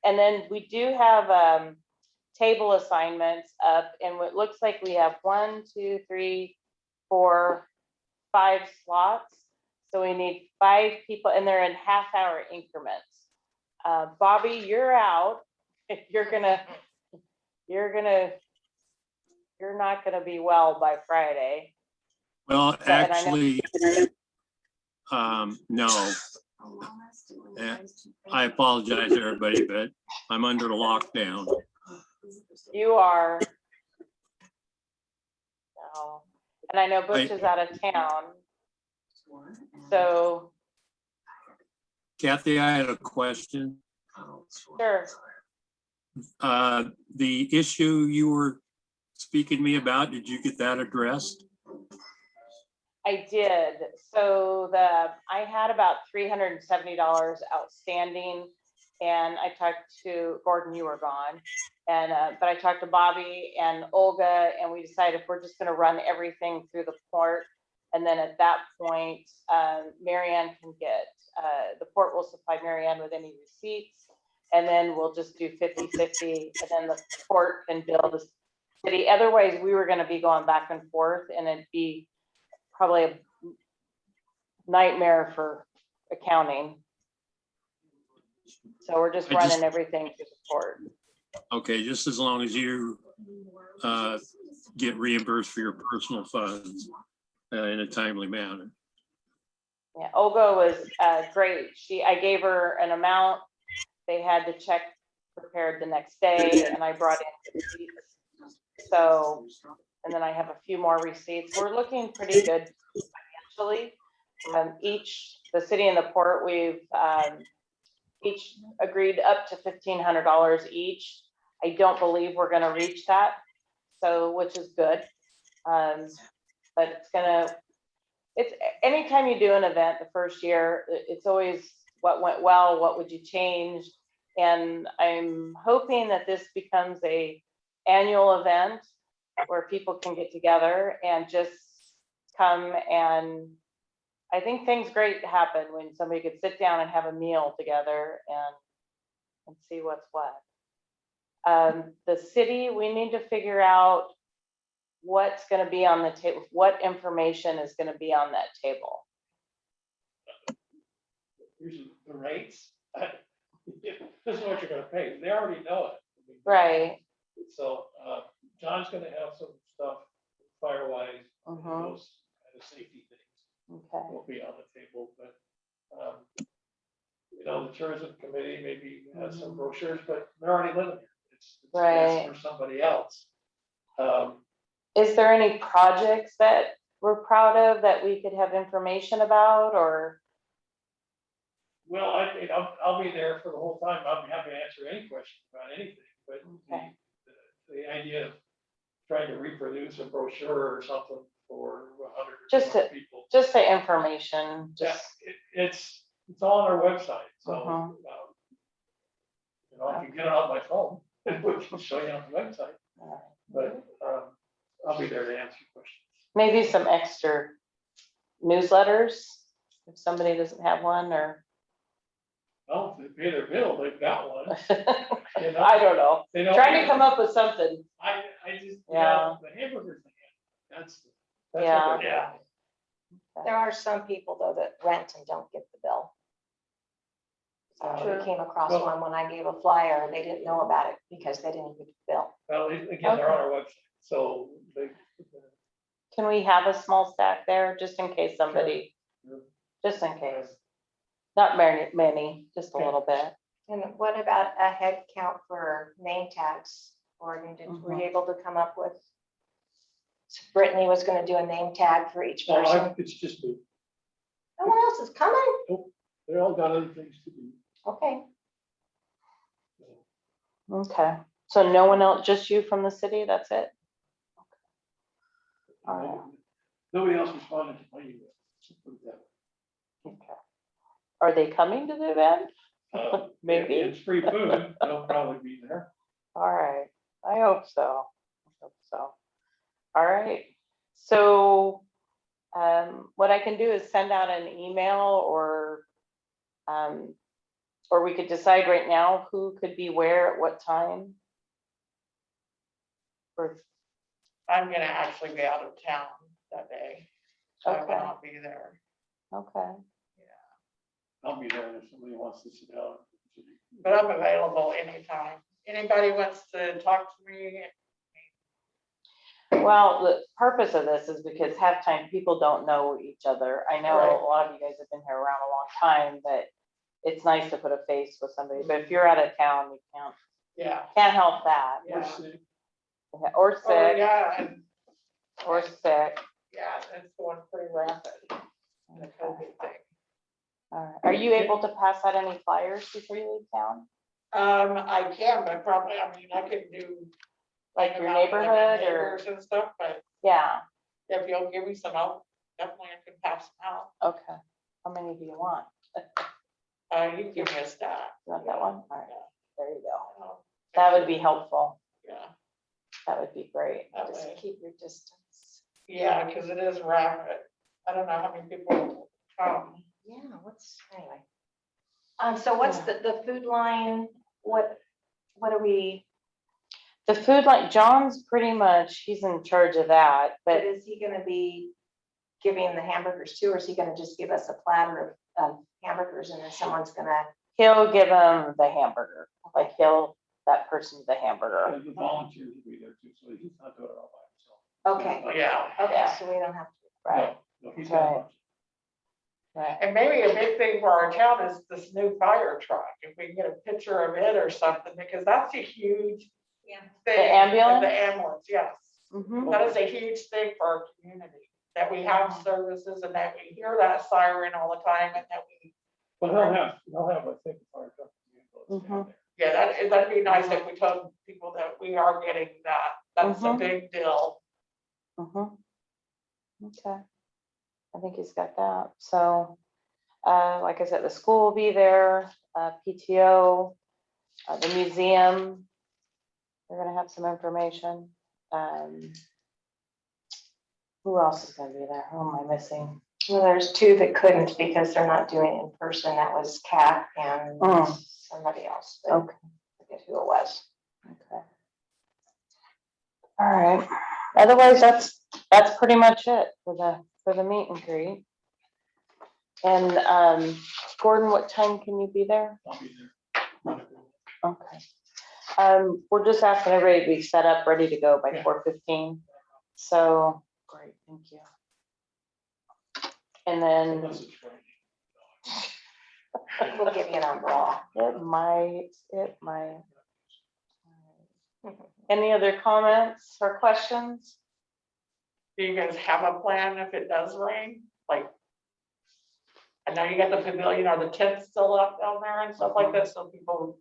then we do have table assignments up, and it looks like we have 1, 2, 3, 4, 5 slots. So we need 5 people, and they're in half-hour increments. Bobby, you're out. You're not gonna be well by Friday. Well, So, and I know- actually, no. I apologize, everybody, but I'm under lockdown. You are. No. And I know Butch is out of town. So. Kathy, I had a question. Sure. The issue you were speaking to me about, did you get that addressed? I did. So I had about $370 outstanding. And I talked to Gordon, you were gone. And, but I talked to Bobby and Olga, and we decided if we're just gonna run everything through the port. And then at that point, Marianne can get, the port will supply Marianne with any receipts. And then we'll just do 50-50, and then the port can bill the city. Otherwise, we were gonna be going back and forth, and it'd be probably a nightmare for accounting. So we're just I just- running everything through the port. Okay, just as long as you get reimbursed for your personal funds in a timely manner. Yeah, Olga was great. I gave her an amount. They had the check prepared the next day, and I brought in receipts. So, and then I have a few more receipts. We're looking pretty good financially. The city and the port, we've each agreed up to $1,500 each. I don't believe we're gonna reach that, so, which is good. But it's anytime you do an event the first year, it's always what went well, what would you change? And I'm hoping that this becomes a annual event where people can get together and just come, and I think things great happen when somebody could sit down and have a meal together and see what's what. The city, we need to figure out what's gonna be on the table, what information is gonna be on that table. Usually the rates. This is what you're gonna pay. They already know it. Right. So, John's gonna have some stuff fire-wise, Mhm. those kind of safety things Okay. will be on the table, but, the tourism committee maybe has some brochures, but they're already living here. It's Right. for somebody else. Is there any projects that we're proud of that we could have information about, or? Well, I'll be there for the whole time. I'll be happy to answer any question about anything, but Okay. the idea of trying to reproduce a brochure or something for 100 Just or more people. Just the information, Yeah, just, it's all on our website, so. Mhm. I can get it on my phone, and we can show you on the website, but, I'll be there to answer questions. maybe some extra newsletters, if somebody doesn't have one, or. Well, if they pay their bill, they've got one. I don't know, They don't- trying to come up with something. I just, Yeah. the hamburger thing, that's. Yeah. what they're doing. There are some people though that rent and don't get the bill. True. We came across Well- one when I gave a flyer, and they didn't know about it because they didn't get the bill. Well, again, they're on our website, so they. Can we have a small stack there, just in case somebody, Sure. just in case? Not many, just a Okay. little bit. And what about a head count for name tags? Or were you able to come up with? Brittany was gonna do a name tag for each Well, person. it's just me. No one else is coming? They all got other things to do. Okay. Okay, so no one else, just you from the city, that's it? All right. Nobody else responded to my email. Put it that way. Okay. Are they coming to the event? Maybe. It's free food, they'll probably be there. All right, I hope so. All right, so what I can do is send out an email, or we could decide right now who could be where at what time. Or, I'm gonna actually be out of town that day, so I will Okay. not be there. okay, I'll be there if somebody wants to sit down. But I'm available anytime. Anybody wants to talk to me? well, the purpose of this is because halftime people don't know each other. I know Right. a lot of you guys have been here around a long time, but it's nice to put a face with somebody, but if you're out of town, you Yeah. can't help that. Yeah. Or Oh, sick, yeah, and or sick. yeah, it's going pretty rapid. The Okay. COVID thing. All right. Are you able to pass out any flyers before you leave town? I can, but probably, I mean, I could do. Like your around with my neighborhood or, neighbors and stuff, but yeah, if you'll give me some, I'll definitely I can pass them out. okay. How many do you want? You can give me a stack. You want that one? All right, there you go. Yeah. That would be helpful. Yeah, That would be great. that Just way. keep your distance. Yeah, because it is rapid. I don't know how many people come. Yeah, anyway. So what's Yeah. the food line? What are we, The food, like John's pretty much, he's in charge of that, but but is he gonna be giving the hamburgers too, or is he gonna just give us a platter of hamburgers and then someone's gonna? he'll give him the hamburger. Like that person's the hamburger. The volunteers will be there too, so he's not doing it all by himself. Okay, Yeah. okay, Yeah. so we don't have to. Right, No, he's got a Right. bunch. right. And maybe a big thing for our town is this new fire truck, if we can get a picture of it or something, because that's a huge. Yeah. Thing. ambulance? The ambulance, yes. Mhm. That is a huge thing for our community, that we have services and that we hear that siren all the time and that we, But they'll have, I think, a fire truck. Mhm. yeah, that'd be nice if we told people that we are getting that. That's a Mhm. big deal. Mhm. Okay. I think he's got that. So, like I said, the school will be there, PTO, the museum. They're gonna have some information. Who else is gonna be there? Who am I missing? Well, there's two that couldn't because they're not doing it in person. That was Kat and somebody else. but Okay. I forget who it was. Okay. All right. Otherwise, that's pretty much it for the meet and greet. And Gordon, what time can you be there? I'll be there. Okay. We're just asking everybody to be set up, ready to go by Yeah. 4:15. So, great, thank you. And then Unless it's raining. We'll give you an umbrella. it might. Any other comments or questions? Do you guys have a plan if it does rain? Like, I know you got the pavilion or the tents still up down there and stuff like that, so people,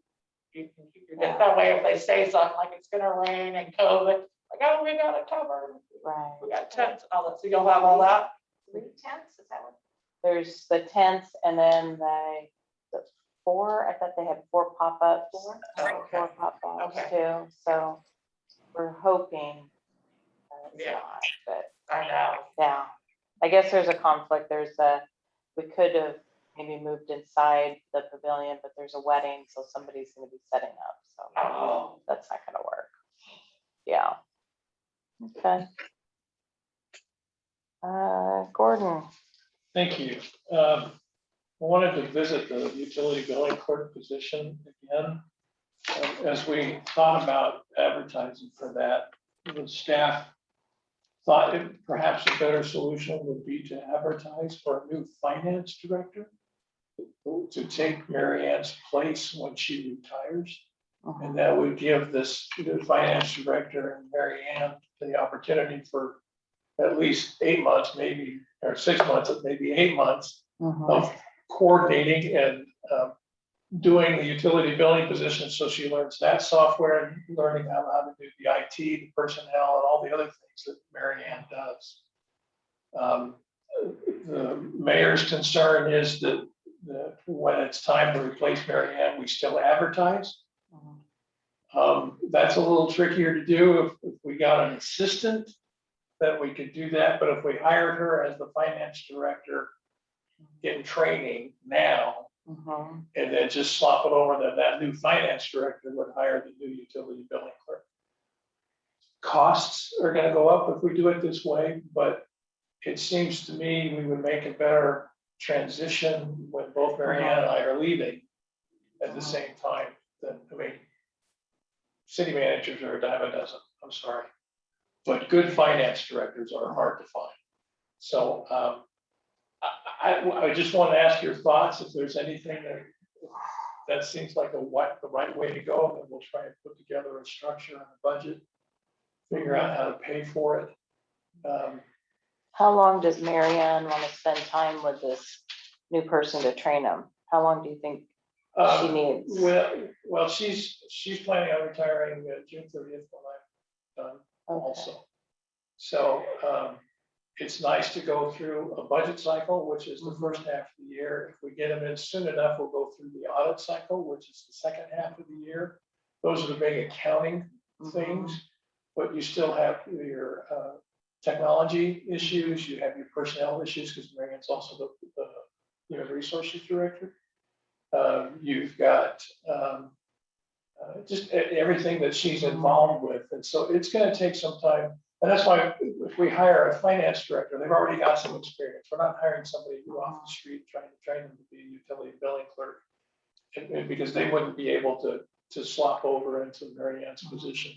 you can keep your tent that way if they say something like it's gonna rain and COVID, like, oh, we got it covered. Right. We got tents and all that, so you'll have all that? 3 tenths, is that what? There's the tents and then the 4, I thought they had 4 pop-ups. Four? Oh, okay. 4 pop-ups Okay. too, so we're hoping. It's Yeah. not, but I know. yeah, I guess there's a conflict. We could have maybe moved inside the pavilion, but there's a wedding, so somebody's gonna be setting up, so Oh, that's not gonna work. Yeah. Okay. Gordon, Thank you. I wanted to visit the utility billing clerk position again. As we thought about advertising for that, the staff thought perhaps a better solution would be to advertise for a new finance director to take Mary Ann's place when she retires. And that would give this new finance director and Mary Ann the opportunity for at least 8 months, maybe, or 6 months, maybe 8 months of coordinating and doing the utility billing position. So she learns that software and learning how to do the IT, the personnel, and all the other things that Mary Ann does. The mayor's concern is that when it's time to replace Mary Ann, we still advertise. That's a little trickier to do. If we got an assistant, then we could do that. But if we hired her as the finance director in training now, and then just swap it over, then that new finance director would hire the new utility billing clerk. Costs are gonna go up if we do it this way, but it seems to me we would make a better transition when both Mary Ann and I are leaving at the same time. City managers are a dime a dozen, I'm sorry. But good finance directors are hard to find. So I just want to ask your thoughts, if there's anything that seems like the right way to go, then we'll try and put together a structure and a budget, figure out how to pay for it. How long does Mary Ann want to spend time with this new person to train them? How long do you think? she needs? Well, she's planning on retiring June 30th when I'm done Okay. also. So it's nice to go through a budget cycle, which is the first half of the year. If we get them in soon enough, we'll go through the audit cycle, which is the second half of the year. Those are the big accounting things, but you still have your technology issues, you have your personnel issues, because Marion's also the human resources director. You've got just everything that she's involved with. And so it's going to take some time. And that's why if we hire a finance director, they've already got some experience. We're not hiring somebody who off the street trying to train them to be a utility billing clerk. Because they wouldn't be able to slop over into Mary Ann's position.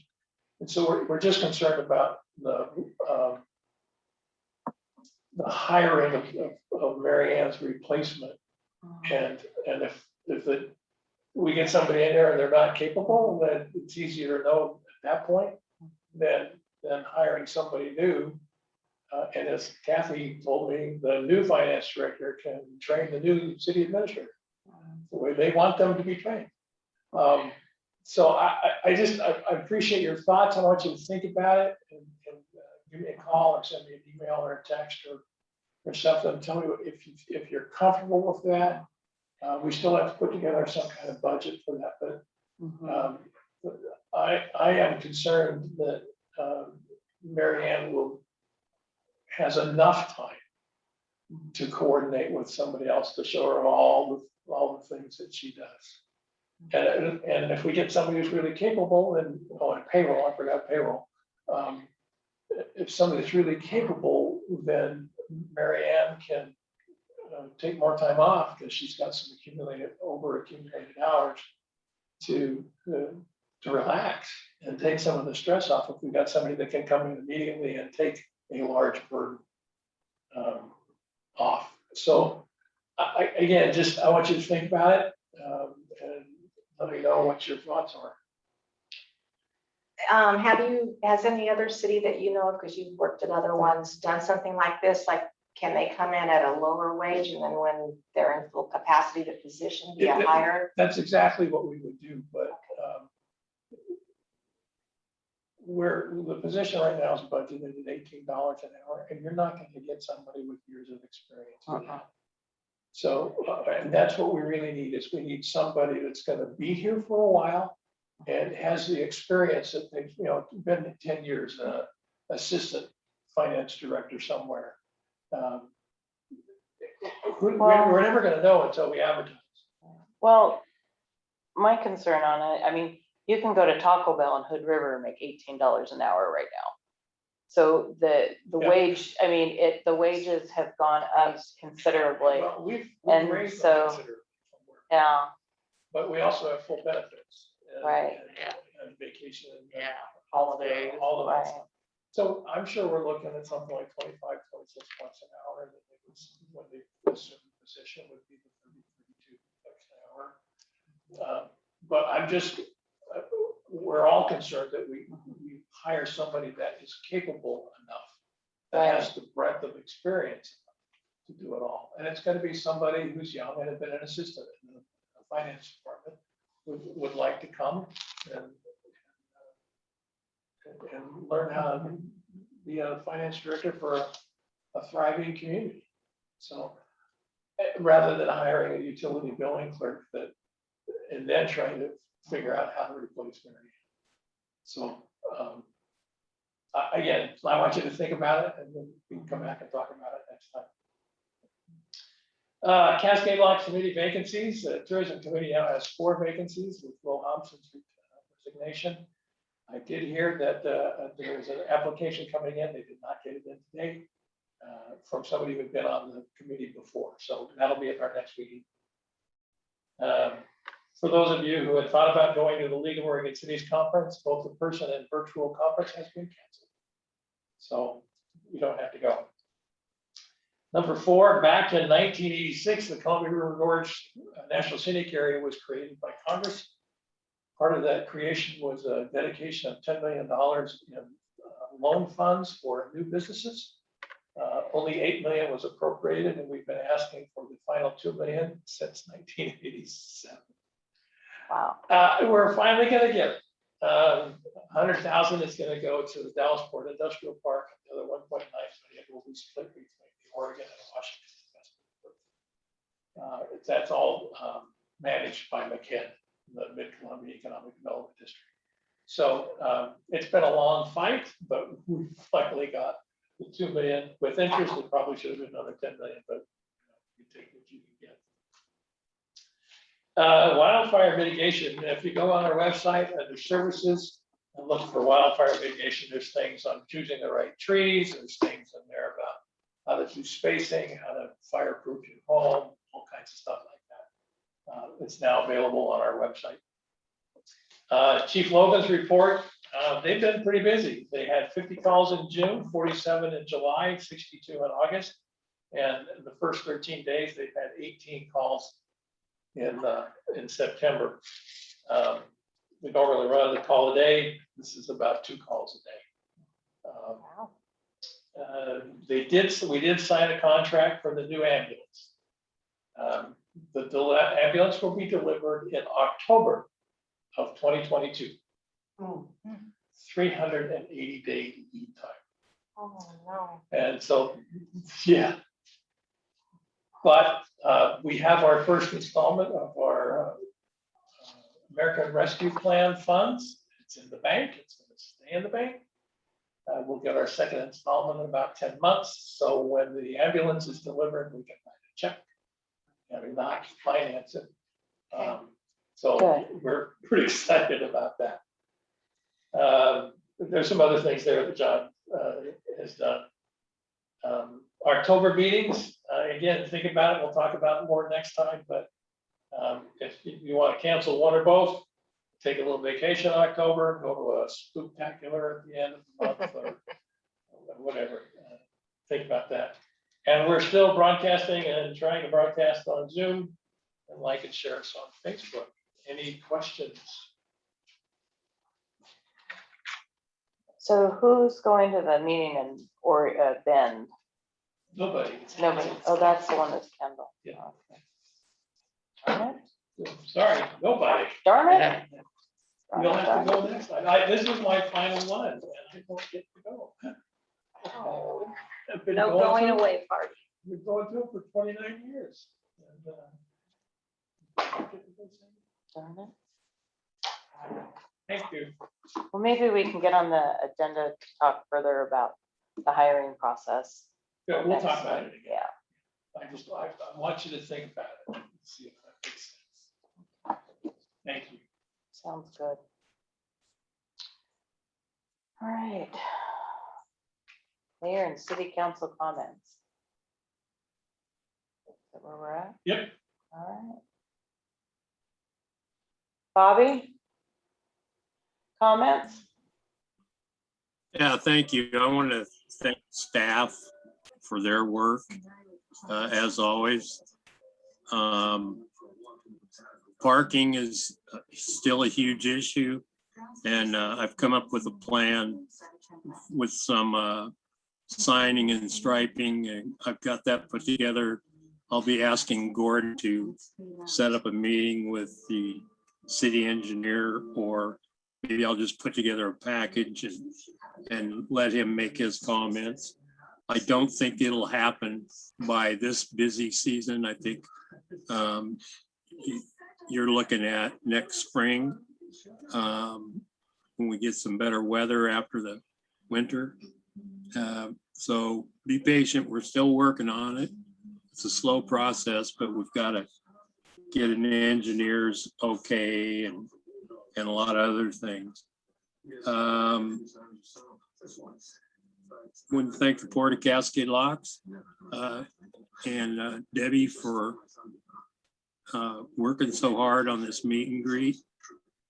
And so we're just concerned about the hiring of Mary Ann's replacement. And if we get somebody in there and they're not capable, then it's easier to know at that point than hiring somebody new. And as Kathy told me, the new finance director can train the new city administrator the way they want them to be trained. So I appreciate your thoughts. I want you to think about it and give me a call or send me an email or a text or something. Tell me if you're comfortable with that. We still have to put together some kind of budget for that, but I am concerned that Mary Ann has enough time to coordinate with somebody else to show her all the things that she does. And if we get somebody who's really capable, and payroll, I forgot payroll. If somebody's really capable, then Mary Ann can take more time off because she's got some accumulated hours to relax and take some of the stress off. If we've got somebody that can come in immediately and take a large burden off. So again, I want you to think about it and let me know what your thoughts are. Has any other city that you know of, because you've worked at other ones, done something like this? Like, can they come in at a lower wage and then when they're in full capacity, the position be higher? That's exactly what we would do, but the position right now is budgeted at $18 an hour, and you're not going to get somebody with years of experience for that. So, and that's what we really need, is we need somebody that's going to be here for a while and has the experience that they've, been 10 years, assistant finance director somewhere. We're never going to know until we advertise. Well, my concern on it, I mean, you can go to Taco Bell in Hood River and make $18 an hour right now. So the wage, I mean, the wages have gone up considerably. Well, we've And raised so, them considerably somewhere. Yeah, But we also have full benefits. Right. And vacation. And Holidays. All of that right. stuff. So I'm sure we're looking at something like 25, 26 bucks an hour. That they would, when they assume the position would be the 30, 32 bucks an hour. But we're all concerned that we hire somebody that is capable enough, that has the breadth of experience to do it all. And it's going to be somebody who's young and has been an assistant in the finance department, would like to come and learn how to be a finance director for a thriving community. So rather than hiring a utility billing clerk and then trying to figure out how to replace Mary Ann. So again, I want you to think about it, and then we can come back and talk about it next time. Cascade Locks Committee vacancies. The Tourism Committee now has 4 vacancies with Will Thompson's resignation. I did hear that there was an application coming in. They did not get it in today from somebody who had been on the committee before. So that'll be at our next meeting. For those of you who had thought about going to the League of Oregon Cities Conference, both the person and virtual conference has been canceled. So you don't have to go. Number 4, back in 1986, the Columbia River Gorge National Scenic Area was created by Congress. Part of that creation was a dedication of $10 million in loan funds for new businesses. Only $8 million was appropriated, and we've been asking for the final $2 million since 1987. Wow. We're finally gonna get it. 100,000 is gonna go to the Dallasport Industrial Park, the other 1.9 million will be split between Oregon and Washington. That's all managed by McKen, the Mid-Columbia Economic Development District. So it's been a long fight, but we finally got the 2 million. With interest, it probably should have been another 10 million, but you take what you can get. Wildfire mitigation, if you go on our website under services and look for wildfire mitigation, there's things on choosing the right trees, there's things in there about how to do spacing, how to fireproof your home, all kinds of stuff like that. It's now available on our website. Chief Logan's report, they've been pretty busy. They had 50 calls in June, 47 in July, 62 in August. And in the first 13 days, they've had 18 calls in September. We normally run a call a day. This is about 2 calls a day. We did sign a contract for the new ambulance. The ambulance will be delivered in October of 2022. 380-day lead time. Oh, no. And so, yeah. But we have our first installment of our American Rescue Plan funds. It's in the bank. It's going to stay in the bank. We'll get our second installment in about 10 months. So when the ambulance is delivered, we can write a check and not finance it. So Good. we're pretty excited about that. There's some other things there that John has done. October meetings, again, think about it. We'll talk about it more next time, but if you want to cancel one or both, take a little vacation in October, go to a spooktacular at the end of the month or whatever. Think about that. And we're still broadcasting and trying to broadcast on Zoom and like and share us on Facebook. Any questions? So who's going to the meeting in Bend? Nobody. Nobody. Oh, that's the one that's Kendall. Yeah. Okay. Darn it. Sorry, nobody. Darn it. You'll have to go next time. This is my final one, and I don't get to go. Oh. I've been No going going to- away party. We've been going to it for 29 years. And, Darn it. thank you. Well, maybe we can get on the agenda to talk further about the hiring process. Yeah, we'll next talk about month. it again. Yeah. I want you to think about it and see if that makes sense. Thank you. Sounds good. All right. Mayor and city council comments. Is that where we're at? Yep. All right. Bobby? Comments? Yeah, thank you. I want to thank staff for their work, as always. Parking is still a huge issue, and I've come up with a plan with some signing and striping, and I've got that put together. I'll be asking Gordon to set up a meeting with the city engineer, or maybe I'll just put together a package and let him make his comments. I don't think it'll happen by this busy season. I think you're looking at next spring, when we get some better weather after the winter. So be patient. We're still working on it. It's a slow process, but we've got to get an engineer's okay and a lot of other things. Want to thank the Port of Cascade Locks and Debbie for working so hard on this meet and greet,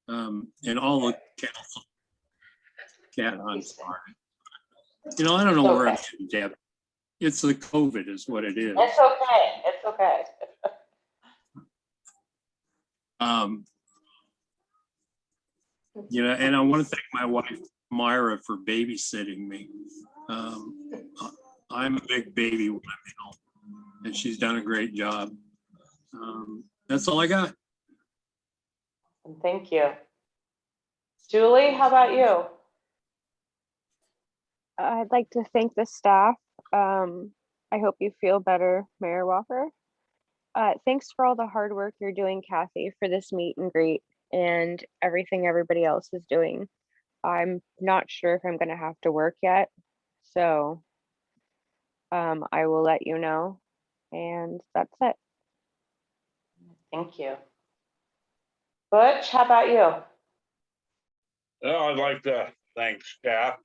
and all the council. I'm sorry. You know, I don't know where I'm getting, Deb. It's the COVID is what it is. It's okay. It's okay. You know, and I want to thank my wife, Myra, for babysitting me. I'm a big baby when I'm at home, and she's done a great job. That's all I got. And thank you. Julie, how about you? I'd like to thank the staff. I hope you feel better, Mayor Walker. Thanks for all the hard work you're doing, Kathy, for this meet and greet and everything everybody else is doing. I'm not sure if I'm gonna have to work yet, so I will let you know. And that's it. Thank you. Butch, how about you? Well, I'd like to thank staff.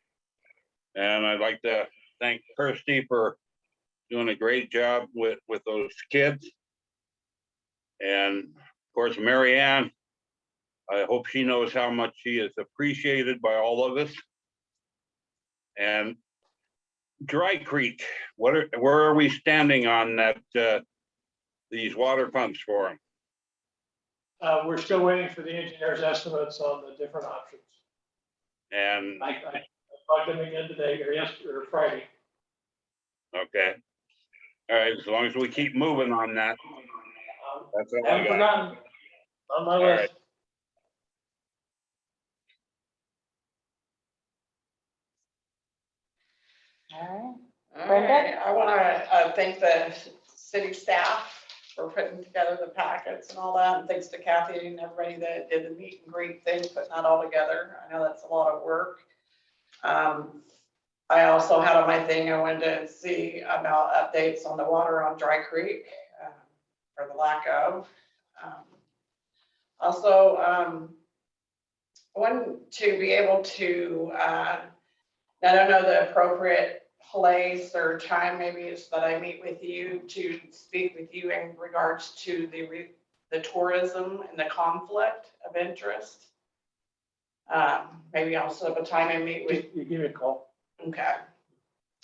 And I'd like to thank Kirsty for doing a great job with those kids. And of course, Mary Ann, I hope she knows how much she is appreciated by all of us. And Dry Creek, where are we standing on that, these water pumps for them? We're still waiting for the engineer's estimates on the different options. And, I plugged them again today or yesterday or Friday. okay. All right, as long as we keep moving on that, that's all I Haven't got. forgotten. On my All right. list. All All Brenda? right, I want to thank the city staff for putting together the packets and all that. And thanks to Kathy and everybody that did the meet and greet thing, putting that all together. I know that's a lot of work. I also had on my thing, I wanted to see about updates on the water on Dry Creek, or the lack of. Also, I wanted to be able to, I don't know the appropriate place or time, maybe it's that I meet with you to speak with you in regards to the tourism and the conflict of interest. Maybe I'll set up a time and meet with. You give me a call. Okay.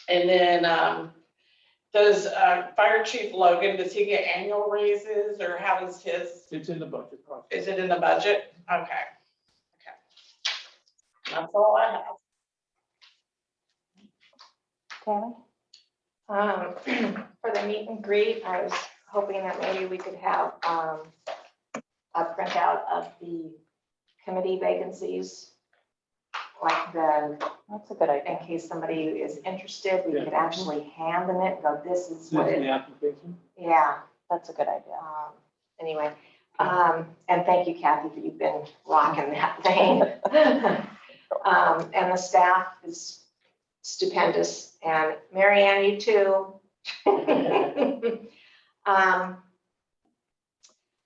And then, does Fire Chief Logan, does he get annual raises or how does his, It's in the budget process. is it in the budget? Okay. Okay. That's all I have. Tammy? For the meet and greet, I was hoping that maybe we could have a printout of the committee vacancies. Like That's a good in idea. case somebody is interested, we Yeah. could actually hand them it, go, this is This what is the it, application. yeah. That's a good idea. Anyway, and thank you, Kathy, for you've been rocking that thing. And the staff is stupendous, and Mary Ann, you too.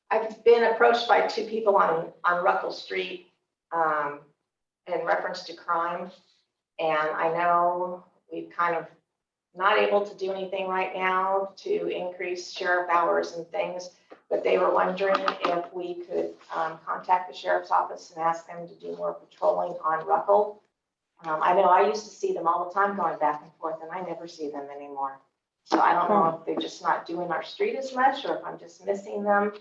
I've been approached by two people on Ruckle Street in reference to crime. And I know we've kind of not able to do anything right now to increase sheriff hours and things, but they were wondering if we could contact the sheriff's office and ask them to do more patrolling on Ruckle. I know I used to see them all the time going back and forth, and I never see them anymore. So I don't know if they're just not doing our street as much, or if I'm just missing them.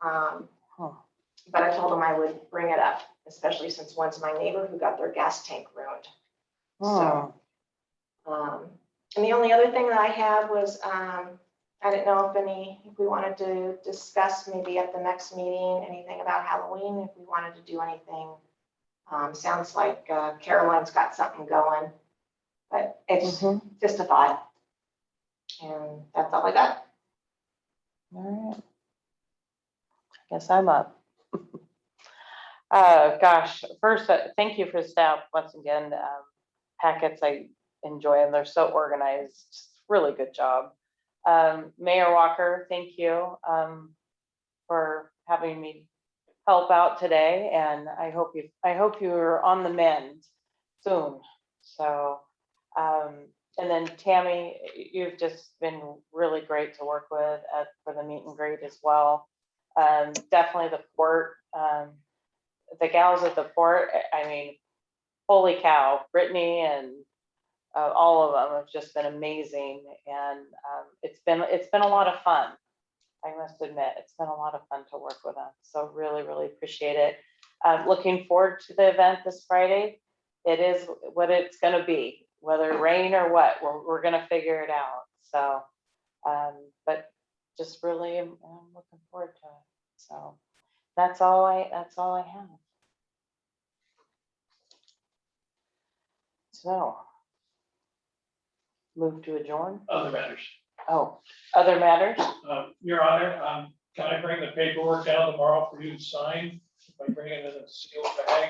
But I told them I would bring it up, especially since one's my neighbor who got their gas tank ruined. So, and the only other thing that I had was, I didn't know if we wanted to discuss maybe at the next meeting, anything about Halloween, if we wanted to do anything. Sounds like Caroline's got something going, but it's just a thought. And that's all I got. All right. I guess I'm up. Gosh, first, thank you for staff once again. Packets, I enjoy them. They're so organized. Really good job. Mayor Walker, thank you for having me help out today, and I hope you're on the mend soon. So, and then Tammy, you've just been really great to work with for the meet and greet as well. Definitely the port, the gals at the port. I mean, holy cow, Brittany and all of them have just been amazing, and it's been a lot of fun. I must admit, it's been a lot of fun to work with them. So really, really appreciate it. Looking forward to the event this Friday. It is what it's going to be, whether rain or what, we're going to figure it out. So, but just really, I'm looking forward to it. So That's all I have. So. Move to adjourn. Other matters. Oh, other matters? Your Honor, can I bring the paperwork down tomorrow for you to sign? If I bring it in a sealed bag?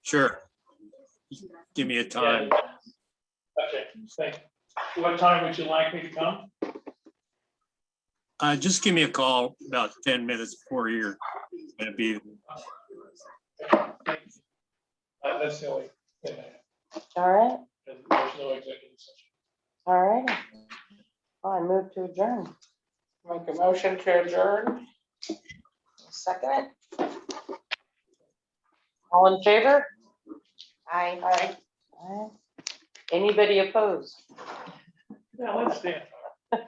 Sure. Give me a time. Yeah. Okay, thank you. What time would you like me to come? Just give me a call about 10 minutes before you're gonna be. That's the only thing I have. All right, And there's no executive session. all right. Well, I move to adjourn. Make a motion to adjourn. Second it. All in favor? Aye. Aye. Aye. Anybody opposed? Yeah, let's stand. All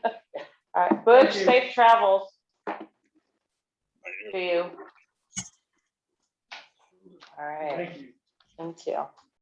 right, Butch, Thank you. safe travels to you. All right, Thank you. thank you.